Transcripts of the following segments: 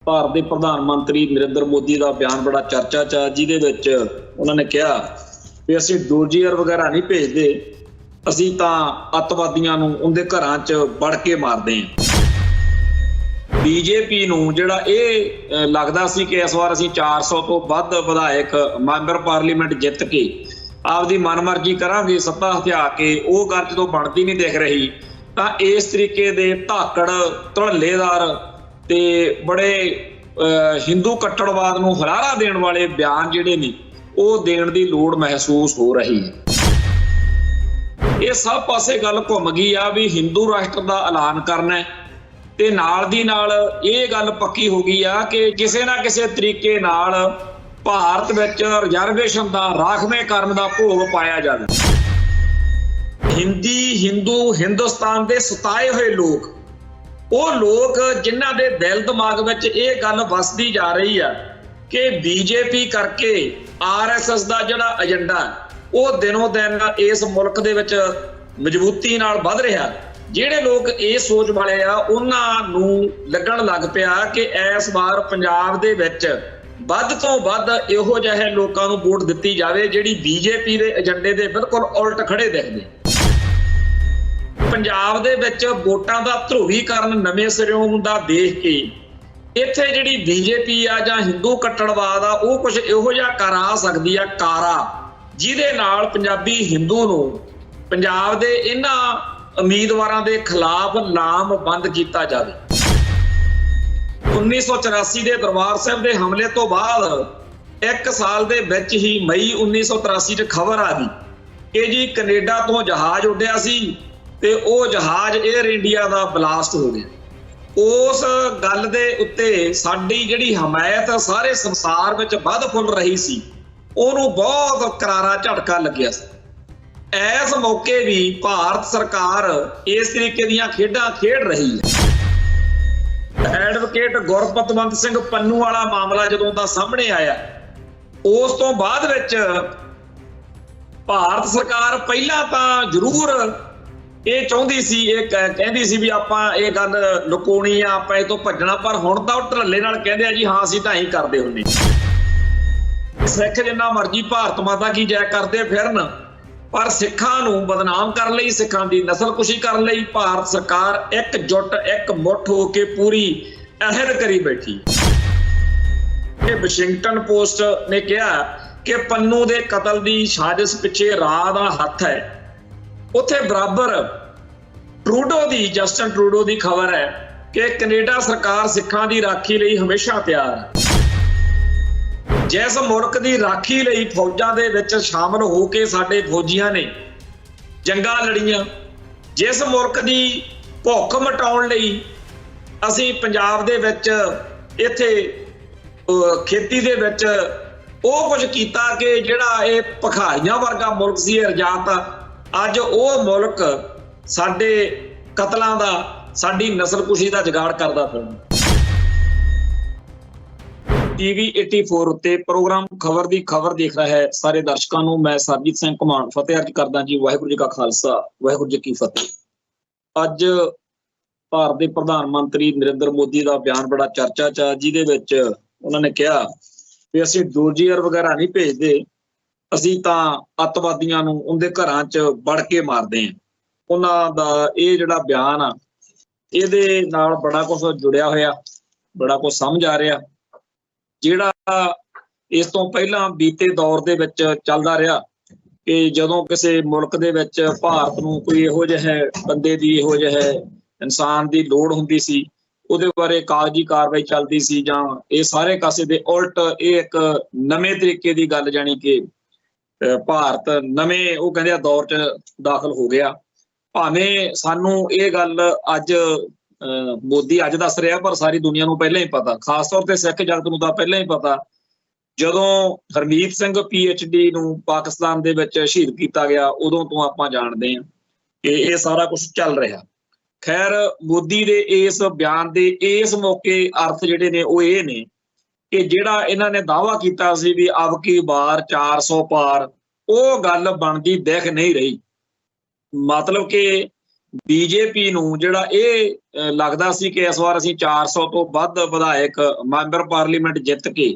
ਭਾਰਤ ਦੇ ਪ੍ਰਧਾਨ ਮੰਤਰੀ ਨਰਿੰਦਰ ਮੋਦੀ ਦਾ ਬਿਆਨ ਬੜਾ ਚਰਚਾ 'ਚ, ਜਿਹਦੇ ਵਿੱਚ ਉਹਨਾਂ ਨੇ ਕਿਹਾ ਵੀ ਅਸੀਂ ਡੋਜ਼ੀਅਰ ਵਗੈਰਾ ਨਹੀਂ ਭੇਜਦੇ, ਅਸੀਂ ਤਾਂ ਅੱਤਵਾਦੀਆਂ ਨੂੰ ਉਹਦੇ ਘਰਾਂ 'ਚ ਵੜ ਕੇ ਮਾਰਦੇ ਹਾਂ। ਬੀਜੇਪੀ ਨੂੰ ਜਿਹੜਾ ਇਹ ਲੱਗਦਾ ਸੀ ਕਿ ਇਸ ਵਾਰ ਅਸੀਂ 400 ਤੋਂ ਵੱਧ ਵਿਧਾਇਕ ਮੈਂਬਰ ਪਾਰਲੀਮੈਂਟ ਜਿੱਤ ਕੇ ਆਪਦੀ ਮਨਮਰਜ਼ੀ ਕਰਾਂਗੇ ਸੱਤਾ ਹਥਿਆ ਕੇ, ਉਹ ਗੱਲ ਜਦੋਂ ਬਣਦੀ ਨਹੀਂ ਦਿਖ ਰਹੀ ਤਾਂ ਇਸ ਤਰੀਕੇ ਦੇ ਧਾਕੜ ਧੜੱਲੇਦਾਰ ਤੇ ਬੜੇ ਹਿੰਦੂ ਕੱਟੜਵਾਦ ਨੂੰ ਹੁਲਾਰਾ ਦੇਣ ਵਾਲੇ ਬਿਆਨ ਜਿਹੜੇ ਨੇ ਉਹ ਦੇਣ ਦੀ ਲੋੜ ਮਹਿਸੂਸ ਹੋ ਰਹੀ ਹੈ। ਇਹ ਸਭ ਪਾਸੇ ਗੱਲ ਘੁੰਮ ਗਈ ਆ ਵੀ ਹਿੰਦੂ ਰਾਸ਼ਟਰ ਦਾ ਐਲਾਨ ਕਰਨਾ ਹੈ ਤੇ ਨਾਲ ਦੀ ਨਾਲ ਇਹ ਗੱਲ ਪੱਕੀ ਹੋ ਗਈ ਆ ਕਿ ਕਿਸੇ ਨਾ ਕਿਸੇ ਤਰੀਕੇ ਨਾਲ ਭਾਰਤ ਵਿੱਚ ਰਿਜ਼ਰਵੇਸ਼ਨ ਦਾ ਰਾਖਵੇਂਕਰਨ ਦਾ ਭੋਗ ਪਾਇਆ ਜਾਵੇ। ਹਿੰਦੂ ਹਿੰਦੁਸਤਾਨ ਦੇ ਸਤਾਏ ਹੋਏ ਲੋਕ, ਉਹ ਲੋਕ ਜਿਨ੍ਹਾਂ ਦੇ ਦਿਲ ਦਿਮਾਗ ਵਿੱਚ ਇਹ ਗੱਲ ਵਸਦੀ ਜਾ ਰਹੀ ਆ ਕਿ ਬੀਜੇਪੀ ਕਰਕੇ RSS ਦਾ ਜਿਹੜਾ ਏਜੰਡਾ ਉਹ ਦਿਨੋਂ ਦਿਨ ਇਸ ਮੁਲਕ ਦੇ ਵਿੱਚ ਮਜ਼ਬੂਤੀ ਨਾਲ ਵੱਧ ਰਿਹਾ, ਜਿਹੜੇ ਲੋਕ ਇਹ ਸੋਚ ਵਾਲੇ ਆ ਉਹਨਾਂ ਨੂੰ ਲੱਗਣ ਲੱਗ ਪਿਆ ਕਿ ਇਸ ਵਾਰ ਪੰਜਾਬ ਦੇ ਵਿੱਚ ਵੱਧ ਤੋਂ ਵੱਧ ਇਹੋ ਜਿਹੇ ਲੋਕਾਂ ਨੂੰ ਵੋਟ ਦਿੱਤੀ ਜਾਵੇ ਜਿਹੜੀ ਬੀਜੇਪੀ ਦੇ ਏਜੰਡੇ ਦੇ ਬਿਲਕੁਲ ਉਲਟ ਖੜੇ ਦਿਖਦੇ। ਪੰਜਾਬ ਦੇ ਵਿੱਚ ਵੋਟਾਂ ਦਾ ਧਰੂਵੀਕਰਨ ਨਵੇਂ ਸਿਰਿਓਂ ਦਾ ਦੇਖ ਕੇ ਇੱਥੇ ਜਿਹੜੀ ਬੀਜੇਪੀ ਆ ਜਾਂ ਹਿੰਦੂ ਕੱਟੜਵਾਦ ਆ ਉਹ ਕੁਝ ਇਹੋ ਜਿਹਾ ਕਰਾ ਸਕਦੀ ਆ ਕਾਰਾ, ਜਿਹਦੇ ਨਾਲ ਪੰਜਾਬੀ ਹਿੰਦੂ ਨੂੰ ਪੰਜਾਬ ਦੇ ਇਹਨਾਂ ਉਮੀਦਵਾਰਾਂ ਦੇ ਖਿਲਾਫ ਲਾਮਬੰਦ ਕੀਤਾ ਜਾਵੇ। 1984 ਦੇ ਦਰਬਾਰ ਸਾਹਿਬ ਦੇ ਹਮਲੇ ਤੋਂ ਬਾਅਦ 1 ਸਾਲ ਦੇ ਵਿੱਚ ਹੀ ਮਈ 1983 ਚ ਖਬਰ ਆ ਗਈ ਕਿ ਜੀ ਕੈਨੇਡਾ ਤੋਂ ਜਹਾਜ਼ ਉੱਡਿਆ ਸੀ ਤੇ ਉਹ ਜਹਾਜ਼ 에ਅਰ ਇੰਡੀਆ ਦਾ ਬਲਾਸਟ ਹੋ ਗਿਆ। ਉਸ ਗੱਲ ਦੇ ਉੱਤੇ ਸਾਡੀ ਜਿਹੜੀ ਹਮਾਇਤ ਸਾਰੇ ਸੰਸਾਰ ਵਿੱਚ ਵੱਧ ਫੁੱਲ ਰਹੀ ਸੀ, ਉਹਨੂੰ ਬਹੁਤ ਕਰਾਰਾ ਝਟਕਾ ਲੱਗਿਆ ਸੀ। ਇਸ ਮੌਕੇ ਵੀ ਭਾਰਤ ਸਰਕਾਰ ਇਸ ਤਰੀਕੇ ਦੀਆਂ ਖੇਡਾਂ ਖੇਡ ਰਹੀ ਹੈ। ਐਡਵੋਕੇਟ ਗੁਰਪਤਵੰਤ ਸਿੰਘ ਪੰਨੂ ਵਾਲਾ ਮਾਮਲਾ ਜਦੋਂ ਦਾ ਸਾਹਮਣੇ ਆਇਆ, ਉਸ ਤੋਂ ਬਾਅਦ ਵਿੱਚ ਭਾਰਤ ਸਰਕਾਰ ਪਹਿਲਾਂ ਤਾਂ ਜ਼ਰੂਰ ਇਹ ਚਾਹੁੰਦੀ ਸੀ, ਇਹ ਕਹਿੰਦੀ ਸੀ ਵੀ ਆਪਾਂ ਇਹ ਗੱਲ ਲੁਕਾਉਣੀ ਆ, ਆਪਾਂ ਇਹ ਤੋਂ ਭੱਜਣਾ, ਪਰ ਹੁਣ ਤਾਂ ਉਹ ਢੱਲੇ ਨਾਲ ਕਹਿੰਦੇ ਆ ਜੀ ਹਾਂ ਅਸੀਂ ਤਾਂ ਹੀ ਕਰਦੇ ਹੁੰਦੇ। ਸਿੱਖ ਜਿੰਨਾ ਮਰਜ਼ੀ ਭਾਰਤ ਮਾਤਾ ਕੀ ਜੈ ਕਰਦੇ ਫਿਰਨ, ਪਰ ਸਿੱਖਾਂ ਨੂੰ ਬਦਨਾਮ ਕਰਨ ਲਈ, ਸਿੱਖਾਂ ਦੀ ਨਸਲਕੁਸ਼ੀ ਕਰਨ ਲਈ ਭਾਰਤ ਸਰਕਾਰ ਇਕਜੁੱਟ ਇੱਕ ਮੁੱਠ ਹੋ ਕੇ ਪੂਰੀ ਅਹਿਦ ਕਰੀ ਬੈਠੀ। ਇਹ ਵਾਸ਼ਿੰਗਟਨ ਪੋਸਟ ਨੇ ਕਿਹਾ ਕਿ ਪੰਨੂ ਦੇ ਕਤਲ ਦੀ ਸਾਜ਼ਿਸ਼ ਪਿੱਛੇ ਰਾਹ ਦਾ ਹੱਥ ਹੈ। ਉੱਥੇ ਬਰਾਬਰ ਜਸਟਿਨ ਟਰੂਡੋ ਦੀ ਖਬਰ ਹੈ ਕਿ ਕੈਨੇਡਾ ਸਰਕਾਰ ਸਿੱਖਾਂ ਦੀ ਰਾਖੀ ਲਈ ਹਮੇਸ਼ਾ ਤਿਆਰ ਹੈ। ਜਿਸ ਮੁਲਕ ਦੀ ਰਾਖੀ ਲਈ ਫੌਜਾਂ ਦੇ ਵਿੱਚ ਸ਼ਾਮਲ ਹੋ ਕੇ ਸਾਡੇ ਫੌਜੀਆਂ ਨੇ ਜੰਗਾਂ ਲੜੀਆਂ, ਜਿਸ ਮੁਲਕ ਦੀ ਭੁੱਖ ਮਿਟਾਉਣ ਲਈ ਅਸੀਂ ਪੰਜਾਬ ਦੇ ਵਿੱਚ ਇੱਥੇ ਖੇਤੀ ਦੇ ਵਿੱਚ ਉਹ ਕੁਝ ਕੀਤਾ ਕਿ ਜਿਹੜਾ ਇਹ ਭਿਖਾਰੀਆਂ ਵਰਗਾ ਮੁਲਕ ਸੀ, ਇਹ ਰਜਾਤ ਅੱਜ ਉਹ ਮੁਲਕ ਸਾਡੇ ਕਤਲਾਂ ਦਾ, ਸਾਡੀ ਨਸਲਕੁਸ਼ੀ ਦਾ ਜੁਗਾੜ ਕਰਦਾ ਫਿਰਦਾ। TV 84 ਉੱਤੇ ਪ੍ਰੋਗਰਾਮ ਖਬਰ ਦੀ ਖਬਰ ਦੇਖ ਰਿਹਾ ਹੈ ਸਾਰੇ ਦਰਸ਼ਕਾਂ ਨੂੰ ਮੈਂ ਸਰਜੀਤ ਸਿੰਘ ਘੁਮਾਣ ਫਤਿਹ ਅਰਜ਼ ਕਰਦਾ ਜੀ। ਵਾਹਿਗੁਰੂ ਜੀ ਕਾ ਖਾਲਸਾ, ਵਾਹਿਗੁਰੂ ਜੀ ਕੀ ਫਤਿਹ। ਅੱਜ ਭਾਰਤ ਦੇ ਪ੍ਰਧਾਨ ਮੰਤਰੀ ਨਰਿੰਦਰ ਮੋਦੀ ਦਾ ਬਿਆਨ ਬੜਾ ਚਰਚਾ 'ਚ, ਜਿਹਦੇ ਵਿੱਚ ਉਹਨਾਂ ਨੇ ਕਿਹਾ ਵੀ ਅਸੀਂ ਡੋਜ਼ੀਅਰ ਵਗੈਰਾ ਨਹੀਂ ਭੇਜਦੇ, ਅਸੀਂ ਤਾਂ ਅੱਤਵਾਦੀਆਂ ਨੂੰ ਉਹਦੇ ਘਰਾਂ 'ਚ ਵੜ ਕੇ ਮਾਰਦੇ ਹਾਂ। ਉਹਨਾਂ ਦਾ ਇਹ ਜਿਹੜਾ ਬਿਆਨ ਆ ਇਹਦੇ ਨਾਲ ਬੜਾ ਕੁਛ ਜੁੜਿਆ ਹੋਇਆ, ਬੜਾ ਕੁਛ ਸਮਝ ਆ ਰਿਹਾ, ਜਿਹੜਾ ਇਸ ਤੋਂ ਪਹਿਲਾਂ ਬੀਤੇ ਦੌਰ ਦੇ ਵਿੱਚ ਚੱਲਦਾ ਰਿਹਾ ਕਿ ਜਦੋਂ ਕਿਸੇ ਮੁਲਕ ਦੇ ਵਿੱਚ ਭਾਰਤ ਨੂੰ ਕੋਈ ਇਹੋ ਜਿਹੇ ਬੰਦੇ ਦੀ, ਇਹੋ ਜਿਹੇ ਇਨਸਾਨ ਦੀ ਲੋੜ ਹੁੰਦੀ ਸੀ, ਉਹਦੇ ਬਾਰੇ ਕਾਗਜ਼ੀ ਕਾਰਵਾਈ ਚੱਲਦੀ ਸੀ, ਜਾਂ ਇਹ ਸਾਰੇ ਕਾਸੇ ਦੇ ਉਲਟ ਇਹ ਇੱਕ ਨਵੇਂ ਤਰੀਕੇ ਦੀ ਗੱਲ, ਜਾਣੀ ਕਿ ਭਾਰਤ ਨਵੇਂ ਉਹ ਕਹਿੰਦੇ ਆ ਦੌਰ 'ਚ ਦਾਖਲ ਹੋ ਗਿਆ। ਭਾਵੇਂ ਸਾਨੂੰ ਇਹ ਗੱਲ ਅੱਜ ਮੋਦੀ ਅੱਜ ਦੱਸ ਰਿਹਾ, ਪਰ ਸਾਰੀ ਦੁਨੀਆ ਨੂੰ ਪਹਿਲਾਂ ਹੀ ਪਤਾ, ਖਾਸ ਤੌਰ ਤੇ ਸਿੱਖ ਜਗਤ ਨੂੰ ਤਾਂ ਪਹਿਲਾਂ ਹੀ ਪਤਾ। ਜਦੋਂ ਹਰਮੀਤ ਸਿੰਘ PhD ਨੂੰ ਪਾਕਿਸਤਾਨ ਦੇ ਵਿੱਚ ਸ਼ਹੀਦ ਕੀਤਾ ਗਿਆ, ਉਦੋਂ ਤੋਂ ਆਪਾਂ ਜਾਣਦੇ ਹਾਂ ਕਿ ਇਹ ਸਾਰਾ ਕੁਝ ਚੱਲ ਰਿਹਾ। ਖੈਰ, ਮੋਦੀ ਦੇ ਇਸ ਬਿਆਨ ਦੇ ਇਸ ਮੌਕੇ ਅਰਥ ਜਿਹੜੇ ਨੇ ਉਹ ਇਹ ਨੇ ਕਿ ਜਿਹੜਾ ਇਹਨਾਂ ਨੇ ਦਾਅਵਾ ਕੀਤਾ ਸੀ ਵੀ ਅਬ ਕੀ ਵਾਰ 400 ਪਾਰ, ਉਹ ਗੱਲ ਬਣਦੀ ਦਿਖ ਨਹੀਂ ਰਹੀ। ਮਤਲਬ ਕਿ ਬੀਜੇਪੀ ਨੂੰ ਜਿਹੜਾ ਇਹ ਲੱਗਦਾ ਸੀ ਕਿ ਇਸ ਵਾਰ ਅਸੀਂ 400 ਤੋਂ ਵੱਧ ਵਿਧਾਇਕ ਮੈਂਬਰ ਪਾਰਲੀਮੈਂਟ ਜਿੱਤ ਕੇ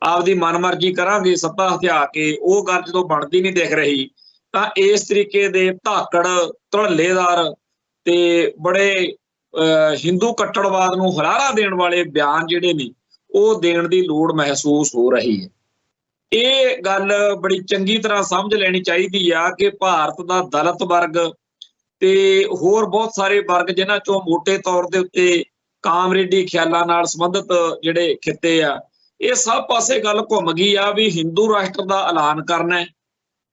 ਆਪਦੀ ਮਨਮਰਜ਼ੀ ਕਰਾਂਗੇ ਸੱਤਾ ਹਥਿਆ ਕੇ, ਉਹ ਗੱਲ ਜਦੋਂ ਬਣਦੀ ਨਹੀਂ ਦਿਖ ਰਹੀ ਤਾਂ ਇਸ ਤਰੀਕੇ ਦੇ ਧਾਕੜ ਧੜੱਲੇਦਾਰ ਤੇ ਬੜੇ ਹਿੰਦੂ ਕੱਟੜਵਾਦ ਨੂੰ ਹੁਲਾਰਾ ਦੇਣ ਵਾਲੇ ਬਿਆਨ ਜਿਹੜੇ ਨੇ ਉਹ ਦੇਣ ਦੀ ਲੋੜ ਮਹਿਸੂਸ ਹੋ ਰਹੀ ਹੈ। ਇਹ ਗੱਲ ਬੜੀ ਚੰਗੀ ਤਰ੍ਹਾਂ ਸਮਝ ਲੈਣੀ ਚਾਹੀਦੀ ਆ ਕਿ ਭਾਰਤ ਦਾ ਦਲਿਤ ਵਰਗ ਤੇ ਹੋਰ ਬਹੁਤ ਸਾਰੇ ਵਰਗ ਜਿਨ੍ਹਾਂ ਚੋਂ ਮੋਟੇ ਤੌਰ ਦੇ ਉੱਤੇ ਕਾਮਰੇਡੀ ਖਿਆਲਾਂ ਨਾਲ ਸੰਬੰਧਿਤ ਜਿਹੜੇ ਖਿੱਤੇ ਆ, ਇਹ ਸਭ ਪਾਸੇ ਗੱਲ ਘੁੰਮ ਗਈ ਆ ਵੀ ਹਿੰਦੂ ਰਾਸ਼ਟਰ ਦਾ ਐਲਾਨ ਕਰਨਾ ਹੈ।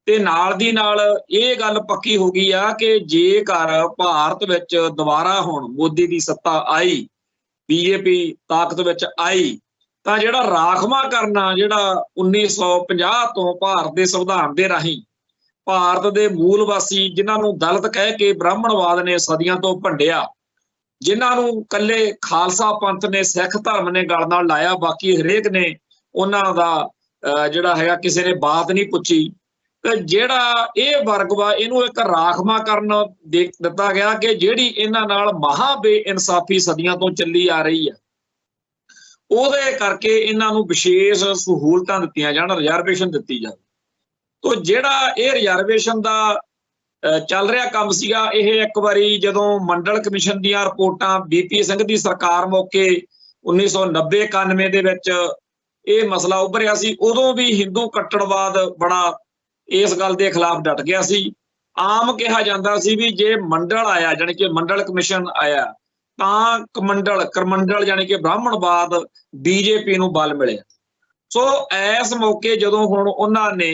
ਤੇ ਨਾਲ ਦੀ ਨਾਲ ਇਹ ਗੱਲ ਪੱਕੀ ਹੋ ਗਈ ਆ ਕਿ ਜੇਕਰ ਭਾਰਤ ਵਿੱਚ ਦੁਬਾਰਾ ਹੁਣ ਮੋਦੀ ਦੀ ਸੱਤਾ ਆਈ, ਬੀਜੇਪੀ ਤਾਕਤ ਵਿੱਚ ਆਈ, ਤਾਂ ਜਿਹੜਾ ਰਾਖਵਾਂ ਕਰਨਾ ਜਿਹੜਾ 1950 ਤੋਂ ਭਾਰਤ ਦੇ ਸੰਵਿਧਾਨ ਦੇ ਰਾਹੀਂ ਭਾਰਤ ਦੇ ਮੂਲ ਵਾਸੀ ਜਿਨ੍ਹਾਂ ਨੂੰ ਦਲਿਤ ਕਹਿ ਕੇ ਬ੍ਰਾਹਮਣਵਾਦ ਨੇ ਸਦੀਆਂ ਤੋਂ ਭੰਡਿਆ, ਜਿਨ੍ਹਾਂ ਨੂੰ ਕੱਲੇ ਖਾਲਸਾ ਪੰਥ ਨੇ ਸਿੱਖ ਧਰਮ ਨੇ ਗਲ ਨਾਲ ਲਾਇਆ, ਬਾਕੀ ਹਰੇਕ ਨੇ ਉਹਨਾਂ ਦਾ ਜਿਹੜਾ ਹੈਗਾ ਕਿਸੇ ਨੇ ਬਾਤ ਨਹੀਂ ਪੁੱਛੀ, ਤੇ ਜਿਹੜਾ ਇਹ ਵਰਗ ਵਾ ਇਹਨੂੰ ਇੱਕ ਰਾਖਵਾਂ ਕਰਨ ਦਿੱਤਾ ਗਿਆ ਕਿ ਜਿਹੜੀ ਇਹਨਾਂ ਨਾਲ ਮਹਾ ਬੇਇਨਸਾਫੀ ਸਦੀਆਂ ਤੋਂ ਚੱਲੀ ਆ ਰਹੀ ਆ, ਉਹਦੇ ਕਰਕੇ ਇਹਨਾਂ ਨੂੰ ਵਿਸ਼ੇਸ਼ ਸਹੂਲਤਾਂ ਦਿੱਤੀਆਂ ਜਾਣ, ਰਿਜ਼ਰਵੇਸ਼ਨ ਦਿੱਤੀ ਜਾਵੇ। ਤੋ ਜਿਹੜਾ ਇਹ ਰਿਜ਼ਰਵੇਸ਼ਨ ਦਾ ਚੱਲ ਰਿਹਾ ਕੰਮ ਸੀਗਾ, ਇਹ ਇੱਕ ਵਾਰੀ ਜਦੋਂ ਮੰਡਲ ਕਮਿਸ਼ਨ ਦੀਆਂ ਰਿਪੋਰਟਾਂ ਬੀਪੀ ਸਿੰਘ ਦੀ ਸਰਕਾਰ ਮੌਕੇ 1990-91 ਦੇ ਵਿੱਚ ਇਹ ਮਸਲਾ ਉੱਭਰਿਆ ਸੀ, ਉਦੋਂ ਵੀ ਹਿੰਦੂ ਕੱਟੜਵਾਦ ਬੜਾ ਇਸ ਗੱਲ ਦੇ ਖਿਲਾਫ ਡਟ ਗਿਆ ਸੀ। ਆਮ ਕਿਹਾ ਜਾਂਦਾ ਸੀ ਵੀ ਜੇ ਮੰਡਲ ਆਇਆ, ਜਾਣੀ ਕਿ ਮੰਡਲ ਕਮਿਸ਼ਨ ਆਇਆ, ਤਾਂ ਕਰਮੰਡਲ ਜਾਣੀ ਕਿ ਬ੍ਰਾਹਮਣਵਾਦ ਬੀਜੇਪੀ ਨੂੰ ਬਲ ਮਿਲਿਆ। ਸੋ ਇਸ ਮੌਕੇ ਜਦੋਂ ਹੁਣ ਉਹਨਾਂ ਨੇ